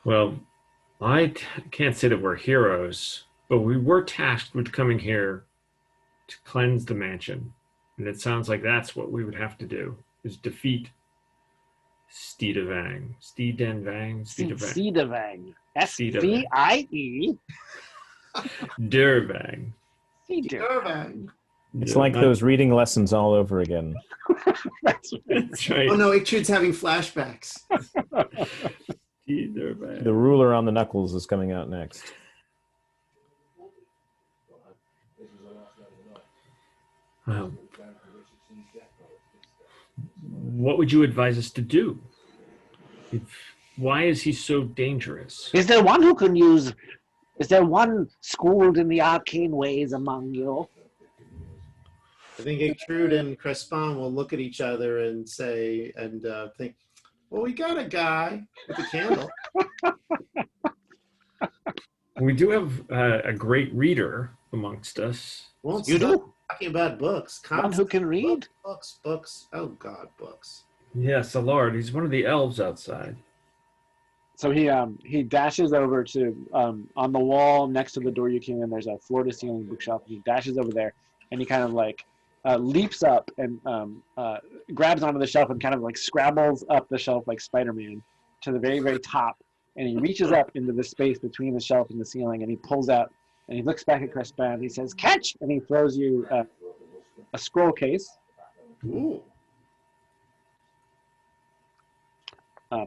Well, I can't say that we're heroes, but we were tasked with coming here to cleanse the mansion. And it sounds like that's what we would have to do, is defeat Stedevang. Stedevang? Cedevang. S-V-I-E. Dervang. Cedevang. It's like those reading lessons all over again. That's right. Oh no, Ichud's having flashbacks. The ruler on the knuckles is coming out next. What would you advise us to do? Why is he so dangerous? Is there one who can use... Is there one schooled in the arcane ways among you? I think Ichud and Crespon will look at each other and say, and think, well, we got a guy with a candle. We do have a great reader amongst us. Won't You stop do? talking about books. One who can read? Books. Oh, God, books. Yes, a lord. He's one of the elves outside. So he dashes over to on the wall next to the door you came in. There's a floor-to-ceiling bookshelf. He dashes over there, and he kind of like leaps up and grabs onto the shelf and kind of like scrabbles up the shelf like Spider-Man to the very, very top. And he reaches up into the space between the shelf and the ceiling, and he pulls out and he looks back at Crespin and he says, "Catch!" And he throws you a scroll case. Ooh.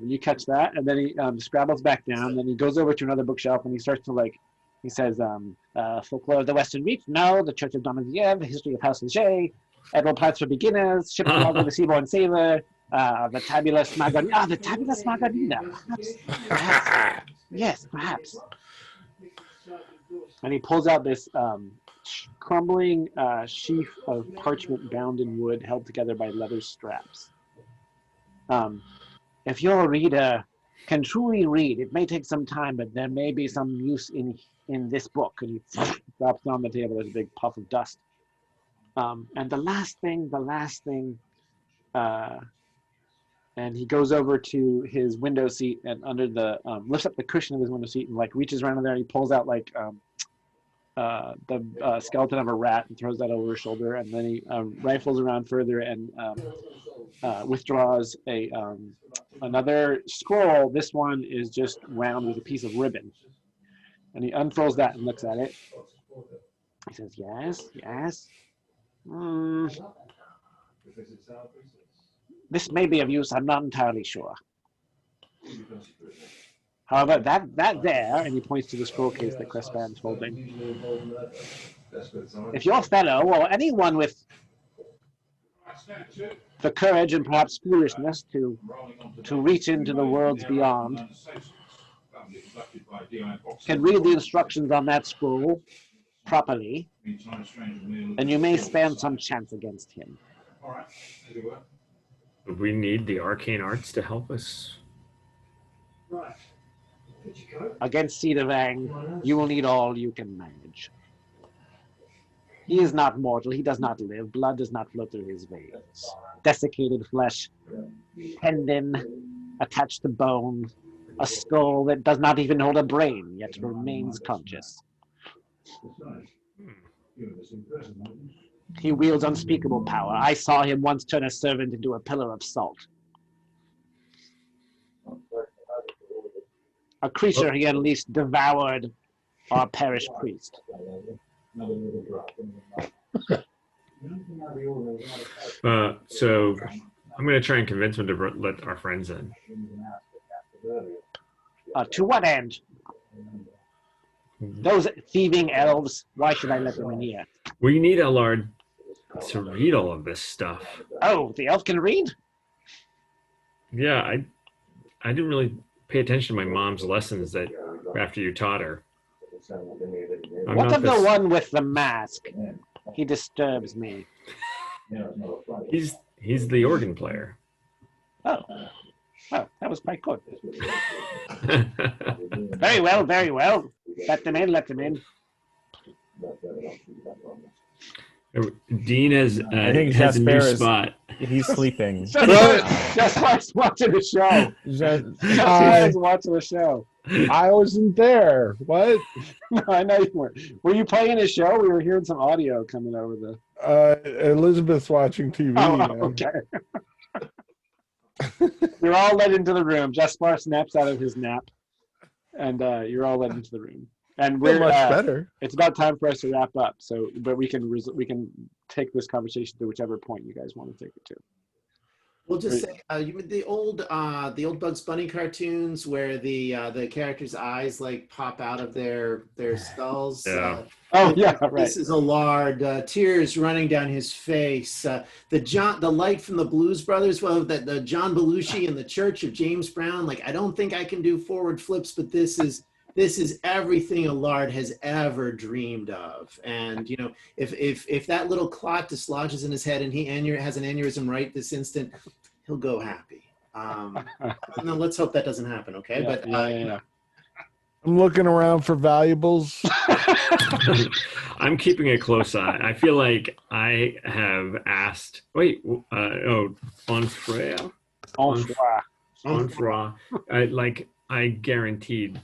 You catch that, and then he scrabbles back down. Then he goes over to another bookshelf, and he starts to he says, "Folklore of the Western Reach, no. The Church of Donovan, the History of House Leger, Edward Plats for Beginners, Ship of the Seaborn Sailor, the Tabulus Margarita." The Tabulus Margarita. Perhaps. Yes, perhaps. And he pulls out this crumbling sheaf of parchment bound in wood, held together by leather straps. If your reader can truly read, it may take some time, but there may be some use in this book. And he drops it on the table. There's a big puff of dust. And the last thing, and he goes over to his window seat and under the lifts up the cushion of his window seat and like reaches around in there. And he pulls out like the skeleton of a rat and throws that over his shoulder, and then he rifles around further and withdraws another scroll. This one is just round with a piece of ribbon, and he unfurls that and looks at it. He says, "Yes. This may be of use. I'm not entirely sure. However, that there," and he points to the scroll case that Crespan's holding. "If your fellow or anyone with the courage and perhaps foolishness to reach into the worlds beyond can read the instructions on that scroll properly, then you may stand some chance against him." We need the arcane arts to help us. "Against Cedavang, you will need all you can manage. He is not mortal. He does not live. Blood does not flow through his veins. Desiccated flesh, tendon attached to bone, a skull that does not even hold a brain, yet remains conscious. He wields unspeakable power. I saw him once turn a servant into a pillar of salt. A creature he unleashed devoured our parish priest." So I'm going to try and convince him to let our friends in. To what end? Those thieving elves, why should I let them in here? We need Allard to read all of this stuff. Oh, the elf can read? Yeah, I didn't really pay attention to my mom's lessons that after you taught her. What of the one with the mask? He disturbs me. He's the organ player. Oh, well, that was quite good. Very well, very well. Let them in. Dean has I think has a new Jasper spot. He's sleeping. Just watching the show. Just watching the show. I wasn't there. What? No, I know you weren't. Were you playing a show? We were hearing some audio coming over the. Elizabeth's watching TV. Okay. You're all led into the room. Jasper snaps out of his nap, and you're all led into the room. And we're much better. It's about time for us to wrap up. So, but we can take this conversation to whichever point you guys want to take it to. We'll just say the old Bugs Bunny cartoons where the characters' eyes like pop out of their skulls. Yeah. Right. This is Allard, tears running down his face. The light from the Blues Brothers. Well, the John Belushi in the Church of James Brown. Like, I don't think I can do forward flips, but this is everything Allard has ever dreamed of. And you know, if that little clot dislodges in his head and he has an aneurysm right this instant, he'll go happy. No, let's hope that doesn't happen. Okay, Yeah. I'm looking around for valuables. I'm keeping a close eye. I feel like I have asked. Wait, Onfra. I guaranteed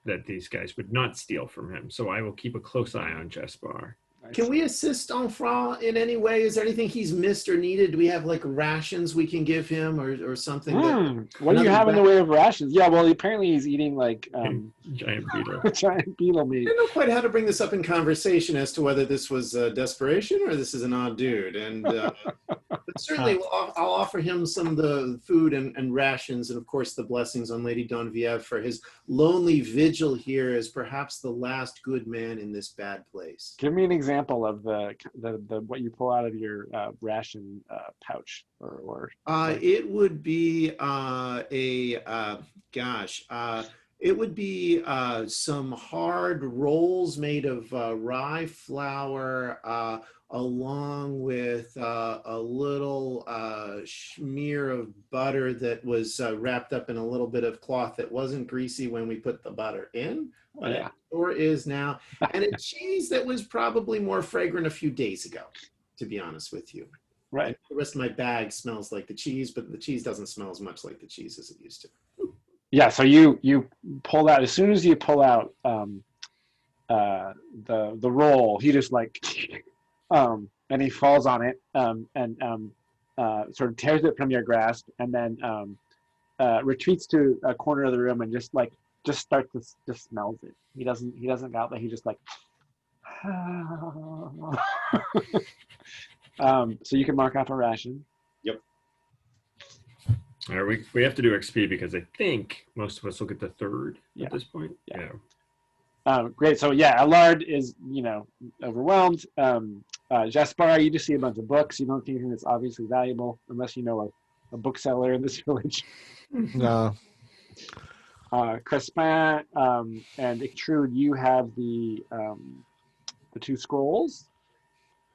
that these guys would not steal from him. So I will keep a close eye on Jasper. Can we assist Onfra in any way? Is there anything he's missed or needed? Do we have like rations we can give him or something? What do you have in the way of rations? Yeah, well, apparently he's eating like giant beetle. giant beetle meat. I don't know quite how to bring this up in conversation as to whether this was desperation or this is an odd dude. And but certainly I'll offer him some of the food and rations, and of course the blessings on Lady Donviev for his lonely vigil here as perhaps the last good man in this bad place. Give me an example of the what you pull out of your ration pouch or it would be It would be some hard rolls made of rye flour, along with a little smear of butter that was wrapped up in a little bit of cloth that wasn't greasy when we put the butter in, but it sure is now. And a cheese that was probably more fragrant a few days ago, to be honest with you. Right. And the rest of my bag smells like the cheese, but the cheese doesn't smell as much like the cheese as it used to. Yeah, so you pull out, as soon as you pull out the roll, he just like and he falls on it and sort of tears it from your grasp, and then retreats to a corner of the room and just starts to just smells it. He doesn't go out there. He just like so you can mark off a ration. Yep. All right, we have to do XP because I think most of us will get the third at this point. Yeah. Great. So yeah, Allard is overwhelmed. Jaspar, you just see a bunch of books. You don't see anything that's obviously valuable unless you know a bookseller in this village. No. Crespin and Ictrude, you have the 2 scrolls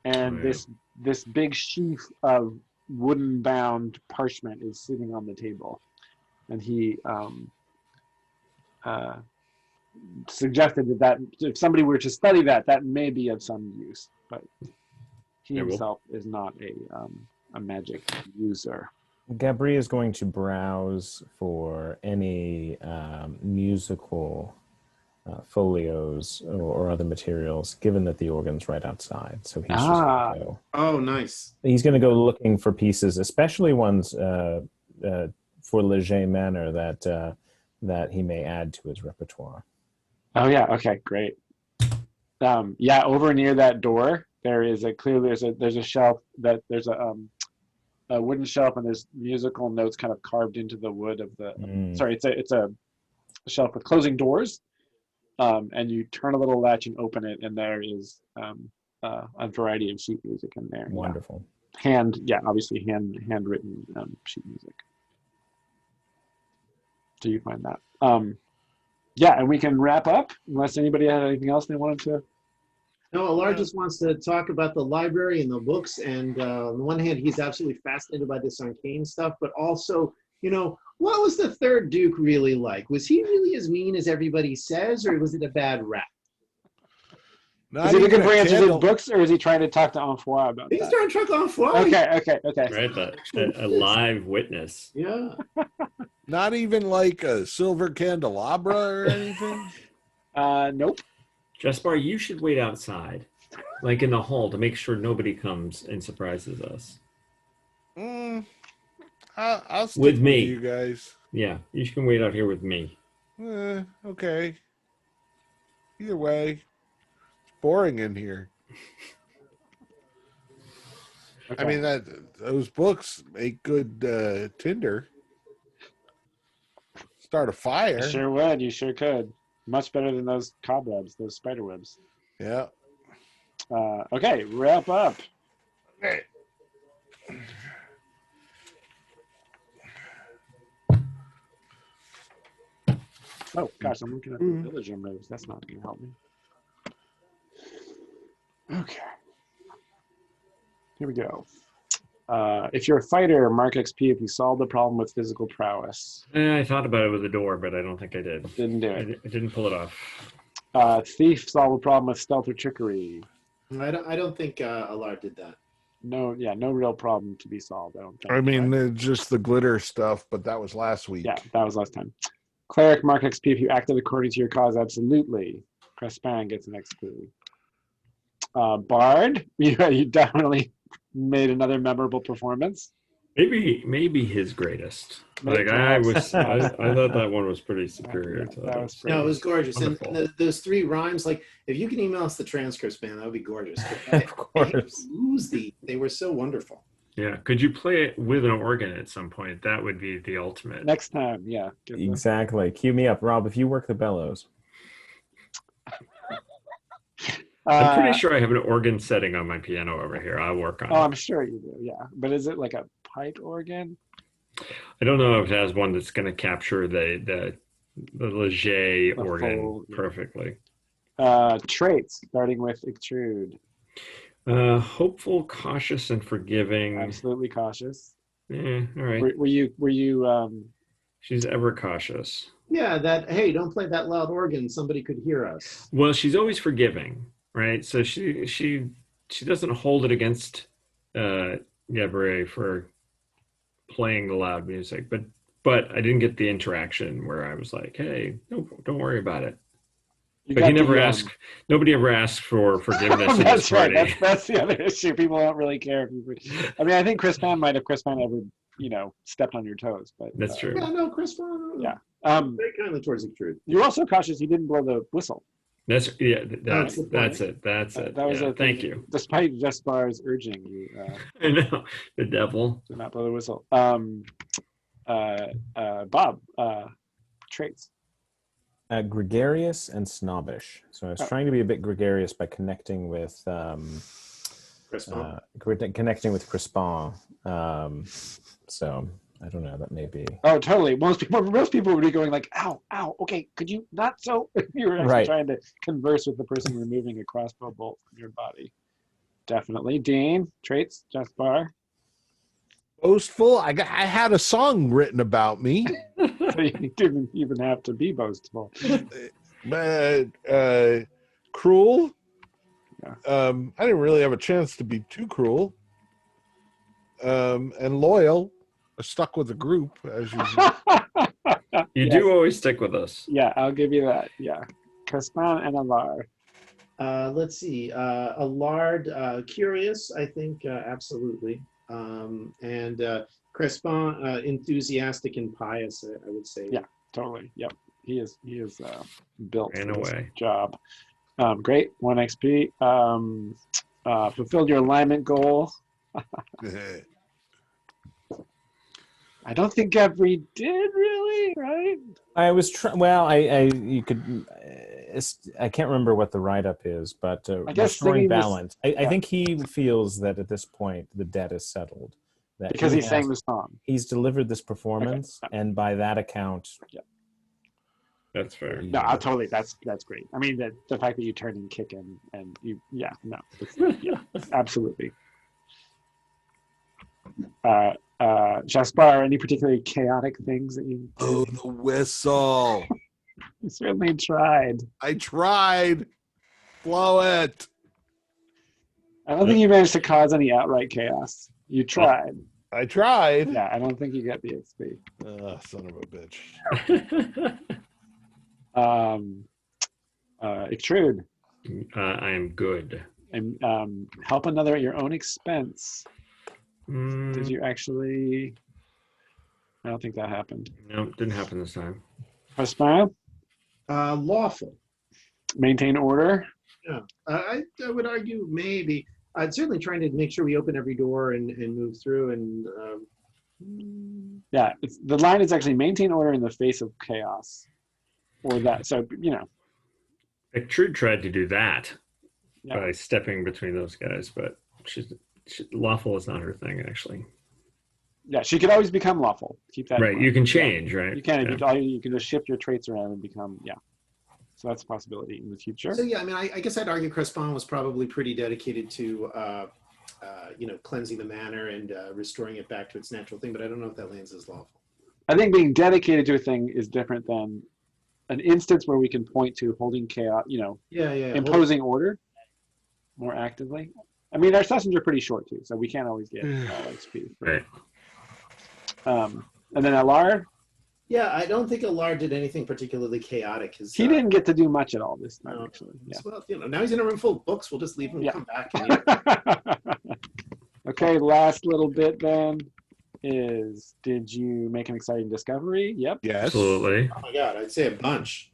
and this big sheaf of wooden bound parchment is sitting on the table, and he suggested that if somebody were to study that may be of some use, but he himself is not a magic user. Gabri is going to browse for any musical folios or other materials, given that the organ's right outside. So he's just going to go. Oh, nice. He's going to go looking for pieces, especially ones for Leget Manor that he may add to his repertoire. Oh yeah. Okay. Great. Yeah. Over near that door, there is there's a shelf that there's a wooden shelf, and there's musical notes kind of carved into the wood of the. Sorry, it's a shelf with closing doors, and you turn a little latch and open it, and there is a variety of sheet music in there. Wonderful. Obviously handwritten sheet music. So you find that. And we can wrap up unless anybody had anything else they wanted to. No, Allard just wants to talk about the library and the books. And on the one hand, he's absolutely fascinated by this arcane stuff, but also, what was the third Duke really like? Was he really as mean as everybody says, or was it a bad rap? Is he looking for answers in books, or is he trying to talk to Enfoy about He's trying to talk to Enfoy. Okay. Right, a live witness. Yeah. Not even like a silver candelabra or anything? Nope. Jaspar, you should wait outside, like in the hall, to make sure nobody comes and surprises us. I'll stick with me, you guys. Yeah, you can wait out here with me. Okay. Either way, it's boring in here. Okay. I mean, those books make good tinder. Start a fire. You sure would. You sure could. Much better than those cobwebs, those spider webs. Yeah. Okay, wrap up. Okay. Oh, gosh, I'm looking at the villager moves. That's not going to help me. Okay. Here we go. If you're a fighter, mark XP if you solve the problem with physical prowess. I thought about it with the door, but I don't think I did. Didn't do it. I didn't pull it off. Thief, solve the problem with stealth or trickery. I don't think Allard did that. No real problem to be solved, I don't think. I mean, just the glitter stuff, but that was last week. Yeah, that was last time. Cleric, mark XP if you acted according to your cause, absolutely. Crespin gets an XP. Bard, you definitely made another memorable performance. Maybe his greatest. I thought that one was pretty superior. No, it was gorgeous. Wonderful. And those 3 rhymes, like if you can email us the transcripts, man, that would be gorgeous. Of course. They were so wonderful. Yeah. Could you play it with an organ at some point? That would be the ultimate. Next time, yeah. Exactly. Cue me up, Rob, if you work the bellows. I'm pretty sure I have an organ setting on my piano over here. I'll work on it. Oh, I'm sure you do, yeah. But is it like a pipe organ? I don't know if it has one that's going to capture the the Leget The organ full, yeah. perfectly. Traits, starting with extrude. Hopeful, cautious, and forgiving. Absolutely cautious. All right. Were you She's ever cautious. Yeah, hey, don't play that loud organ. Somebody could hear us. Well, she's always forgiving, right? So she doesn't hold it against Gabrielle for playing the loud music, but I didn't get the interaction where I was like, "Hey, no, don't worry about it." But he never asked. Nobody ever asked for forgiveness in this party. Right. That's the other issue. People don't really care. I mean, I think Chris Pan might have ever, stepped on your toes, but That's true. Yeah, no, Chris Pan. Yeah. Very kindly towards Extrude. You're also cautious. You didn't blow the whistle. That's it. That's it. That was a thank you. Despite Jespar's urging you. I know the devil. Do not blow the whistle. Bob, traits. Gregarious and snobbish. So I was trying to be a bit gregarious by connecting with Crispin. connecting with Crispin. So I don't know. That may be. Oh, totally. Most people would be going like, "Ow, ow." Okay, could you not so? You were actually trying to converse with the person removing a crossbow bolt from your body. Definitely, Dean. Traits. Jespar. Boastful. I had a song written about me. So you didn't even have to be boastful. Cruel. Yeah. I didn't really have a chance to be too cruel. And loyal. I stuck with the group as usual. You do always stick with us. Yeah, I'll give you that. Yeah, Crispin and Alar. Let's see. Allard, curious, I think, absolutely. And Crispin, enthusiastic and pious, I would say. Yeah, totally. Yep, he is built Ran for this away. job. Great, 1 XP. Fulfilled your alignment goal. I don't think Gabri did really, right? I was you could. I can't remember what the write-up is, but I guess restoring singing this- balance. I think he feels that at this point the debt is settled. That Because he sang the song. He's delivered this performance, and by that account, That's fair. No, totally. That's great. I mean, the fact that you turn and kick and you, yeah, no, absolutely. Jaspar, any particularly chaotic things that you? Oh, the whistle. You certainly tried. I tried. Blow it. I don't think you managed to cause any outright chaos. You tried. I tried. Yeah, I don't think you get the XP. Son of a bitch. Extrude. I am good. And help another at your own expense. Did you actually? I don't think that happened. No, didn't happen this time. Aspire? Lawful. Maintain order. Yeah, I would argue maybe. I'd certainly trying to make sure we open every door and move through. And yeah, the line is actually maintain order in the face of chaos, or that. So Trud tried to do that yeah. by stepping between those guys, but lawful is not her thing, actually. Yeah, she could always become lawful. Keep that. Right, you can change, right? You can. Yeah. You can just shift your traits around and become. Yeah. So that's a possibility in the future. So yeah, I mean, I guess I'd argue Crispin was probably pretty dedicated to, cleansing the manor and restoring it back to its natural thing. But I don't know if that lands as lawful. I think being dedicated to a thing is different than an instance where we can point to holding chaos. Imposing order more actively. I mean, our sessions are pretty short too, so we can't always get XP. Right. And then Alar. Yeah, I don't think Allard did anything particularly chaotic. He didn't get to do much at all this time, actually. Yeah. Well, now he's in a room full of books. We'll just leave him and come back. Okay, last little bit then is, did you make an exciting discovery? Yep. Yes. Absolutely. Oh my God, I'd say a bunch.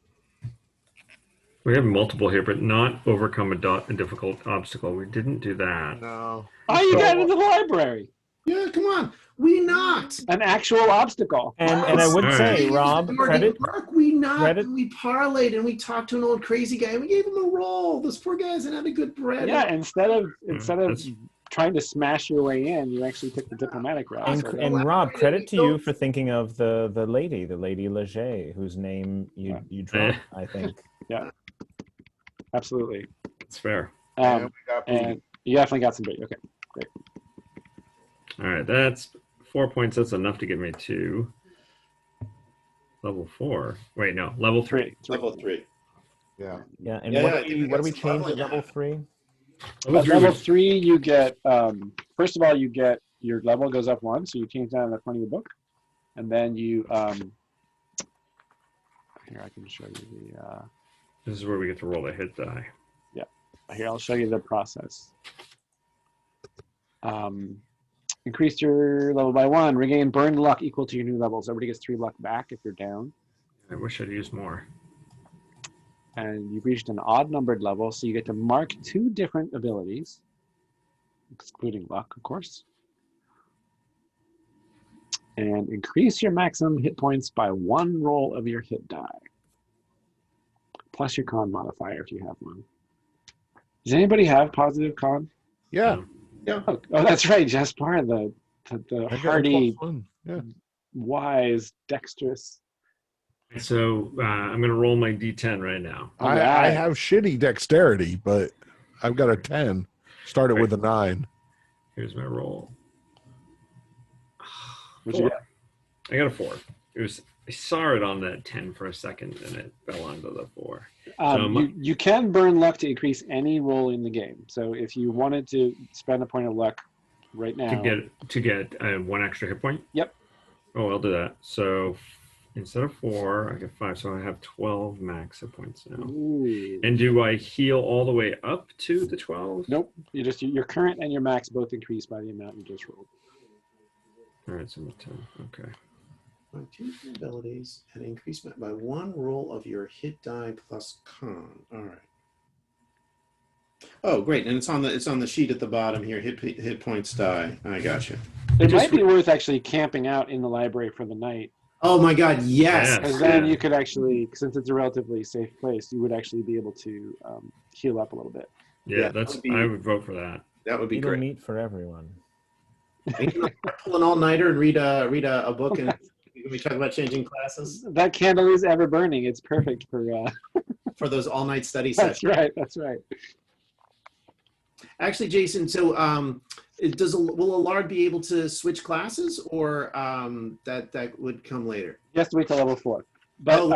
We have multiple here, but not overcome a difficult obstacle. We didn't do that. No. Oh, you got into the library. Yeah, come on. We knocked. An actual obstacle. and I would say, Rob, credit. We knocked and we parlayed and we talked to an old crazy guy and we gave him a roll. This poor guy hasn't had a good bread. Yeah, instead of trying to smash your way in, you actually took the diplomatic route. And Rob, credit to you for thinking of the lady Leget, whose name you dropped, I think. Yeah, absolutely. It's fair. And we got booty. And you definitely got some booty. Okay, great. All right, that's 4 points. That's enough to get me to level 4. Wait, no, level 3. Level 3. Yeah. Yeah, and Yeah, what do we that's change lovely. at level 3? Level 3, you get, first of all, you get, your level goes up 1, so you change that in the front of your book. And then you, here, I can show you the, This is where we get to roll the hit die. here, I'll show you the process. Increase your level by 1, regain burned luck equal to your new levels. Everybody gets 3 luck back if you're down. I wish I'd used more. And you've reached an odd numbered level, so you get to mark 2 different abilities, excluding luck, of course. And increase your maximum hit points by 1 roll of your hit die, plus your con modifier if you have one. Does anybody have positive con? Yeah. Oh, that's right, Jaspar, the I got a hardy, +1. Yeah. wise, dexterous. So I'm going to roll my D10 right now. I have shitty dexterity, but I've got a 10. Started with a 9. Here's my roll. What'd you 4. I got a 4. I saw it on that 10 for a second, and it fell onto the 4. You can burn luck to increase any roll in the game. So if you wanted to spend a point of luck right now To get 1 extra hit point? Yep. Oh, I'll do that. So instead of 4, I get 5. So I have 12 max hit points now. Ooh. And do I heal all the way up to the 12? Nope. Your current and your max both increase by the amount you just rolled. All right, so I'm at 10. Okay. Change your abilities and increase by 1 roll of your hit die plus con. All right. Oh, great! And it's on the sheet at the bottom here. Hit points die. I got you. It might be worth actually camping out in the library for the night. Oh my God! Yes. Because then you could actually, since it's a relatively safe place, you would actually be able to heal up a little bit. Yeah, I would vote for that. That would be Eat a great. meat for everyone. Pull an all-nighter and read a book, and we talk about changing classes That candle is ever burning. It's perfect for those all-night study That's sessions. right. That's right. Actually, Jason, so will Allard be able to switch classes, or that would come later? You have to wait till level 4. But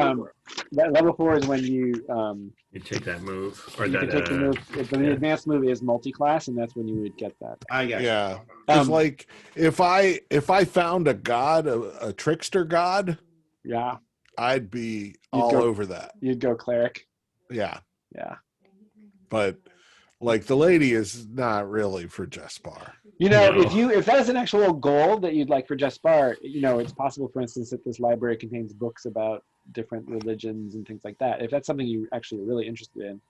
that level 4 is when you take that move, or you that can take the move. The advanced move is multi-class, and that's when you would get that. I got you. Yeah. It's like if I found a god, a trickster god, Yeah. I'd be all over that. You'd go cleric. Yeah. Yeah. But like the lady is not really for Jaspar. You know, No. if that is an actual goal that you'd like for Jaspar, it's possible, for instance, that this library contains books about different religions and things like that. If that's something you actually are really interested in,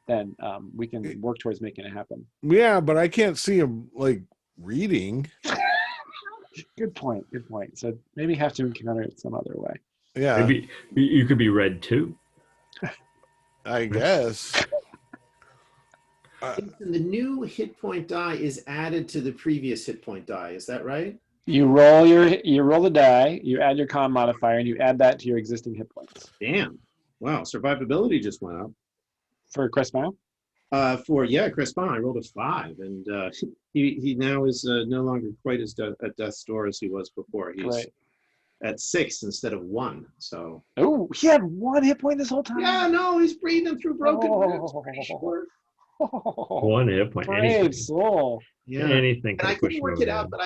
then we can work towards making it happen. Yeah, but I can't see him like reading. Good point. Good point. So maybe have to encounter it some other way. Yeah. Maybe you could be red too. I guess. The new hit point die is added to the previous hit point die. Is that right? You roll the die, you add your con modifier, and you add that to your existing hit points. Damn. Wow. Survivability just went up. For Chris Mao? Chris Bond, I rolled a 5, and he now is no longer quite as at death's door as he was before. He's at 6 instead of 1. So. Oh, he had 1 hit point this whole time. Yeah, no, he's breathing through broken ribs. Pretty sure. 1 hit point. Brave soul. Yeah. Anything. And I couldn't work it out, but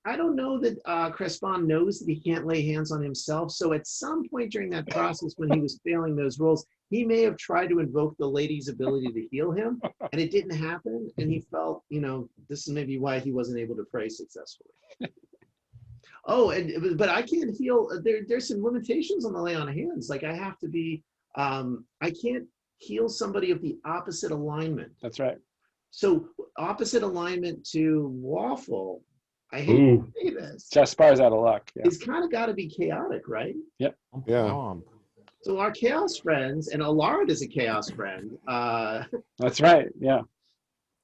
I don't know that Chris Bond knows that he can't lay hands on himself. So at some point during that process, when he was failing those rolls, he may have tried to invoke the lady's ability to heal him, and it didn't happen. And he felt, this is maybe why he wasn't able to pray successfully. But I can't heal. There's some limitations on the lay on hands. Like I have to be, I can't heal somebody of the opposite alignment. That's right. So opposite alignment to Waffle, I hate to say this. Jaspar's out of luck. Yeah. It's kind of got to be chaotic, right? Yep. Yeah. So our chaos friends, and Allard is a chaos friend. That's right. Yeah.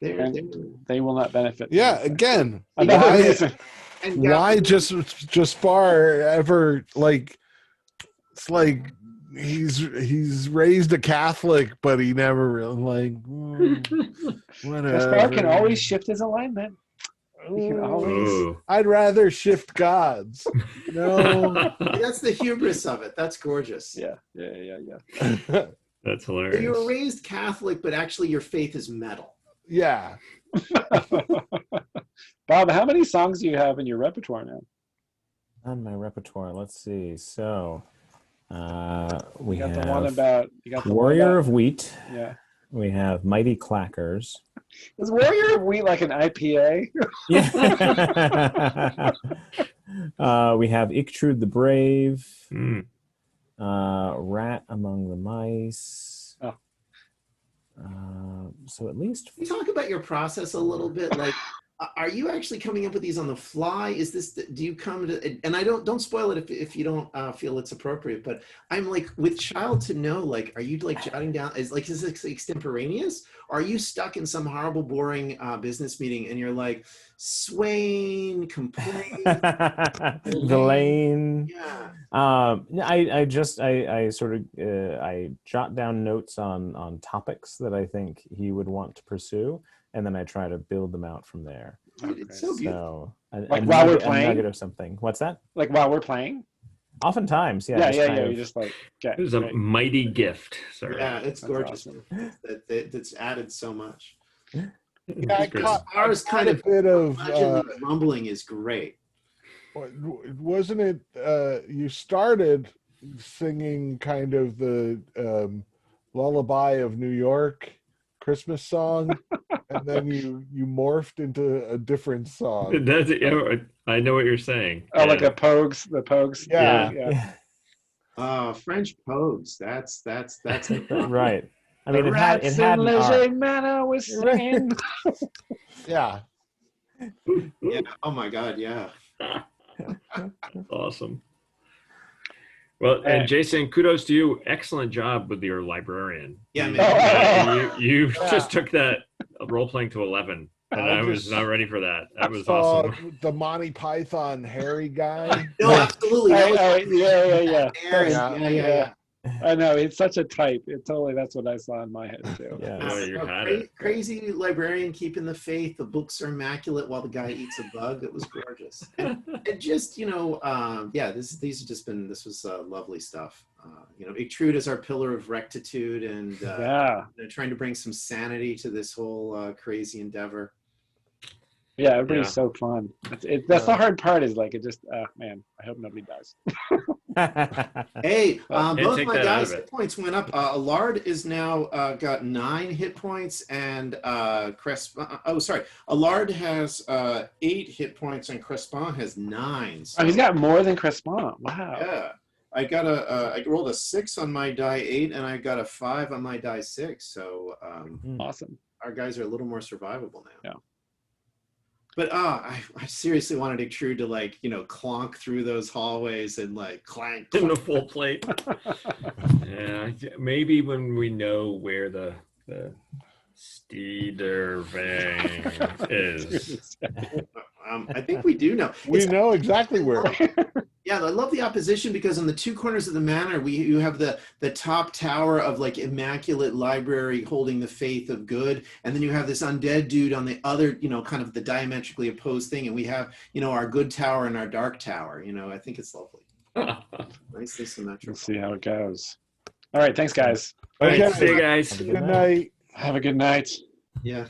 They will not benefit. Yeah, again, Another why, reason. And why just far ever like it's like he's raised a Catholic, but he never really whatever. Gaspar can always shift his alignment. He can always. Ooh. I'd rather shift gods. No. That's the hubris of it. That's gorgeous. Yeah. That's So you were hilarious. raised Catholic, but actually your faith is metal. Yeah. Bob, how many songs do you have in your repertoire now? On my repertoire, let's see. So we You got have the one about Warrior of Wheat. Yeah. We have Mighty Clackers. Is Warrior of Wheat like an IPA? Yeah. We have Ichtrude the Brave. Mm. Rat Among the Mice. Oh. So at least Can you talk about your process a little bit? Like, are you actually coming up with these on the fly? Is this, do you come to, and I don't spoil it if you don't feel it's appropriate, but I'm like, with Child to Know, like, are you like jotting down, is this extemporaneous? Or are you stuck in some horrible, boring business meeting and you're like, Swain, complain, Villain. yeah. I sort of I jot down notes on topics that I think he would want to pursue, and then I try to build them out from there. It's so beautiful. So Like while we're a playing? nugget of something. What's that? Like while we're playing? Oftentimes, yeah. Yeah. just kind of- You just like, okay. It was a great. mighty gift, sir. Yeah, it's That's gorgeous. awesome. That's added so much. Yeah, I caught Ours kind of a bit of rumbling is great. wasn't it you started singing kind of the Lullaby of New York Christmas song, and then you morphed into a different song. That's it. Yeah, I know what you're saying. Oh, like Yeah. the Pogues. Yeah. French Pogues. That's right. I The mean, it had rats an in arc. Leget Manor was singing. Yeah. yeah. Oh my God. Yeah. Awesome. Well, and Jason, kudos to you. Excellent job with your librarian. Yeah, man. You just took that role playing to 11, and I was just not ready for that. That was saw awesome. the Monty Python Harry guy. No, absolutely. That was Yeah. Aaron. Yeah. Yeah. I know, it's such a type. That's what I saw in my head too. Yeah. Oh, you had it. Crazy librarian keeping the faith. The books are immaculate while the guy eats a bug. It was gorgeous. And just, this was lovely stuff. Ichtrude is our pillar of rectitude and trying to bring some sanity to this whole crazy endeavor. Yeah, everybody's Yeah. so fun. That's the hard part. Is like it just. Man, I hope nobody dies. Hey, both take my that out guys' of it. hit points went up. Allard is now got 9 hit points, and Allard has 8 hit points, and Crespin has 9. So, Oh, he's got more than Crespin. Wow. yeah. I rolled a 6 on my die 8, and I got a 5 on my die 6. So Awesome. our guys are a little more survivable now. Yeah. But I seriously wanted Ichtrude to clonk through those hallways and clank. In the full plate. Yeah, maybe when we know where the Steeder vein is. I think we do know. We know exactly where. Yeah, I love the opposition because on the 2 corners of the manor, you have the top tower of immaculate library holding the faith of good, and then you have this undead dude on the other, kind of the diametrically opposed thing, and we have, our good tower and our dark tower. I think it's lovely, nicely symmetrical. We'll see how it goes. All right, thanks, guys. All right, Okay. see you guys. Have a Good night. Have a good night. Yeah.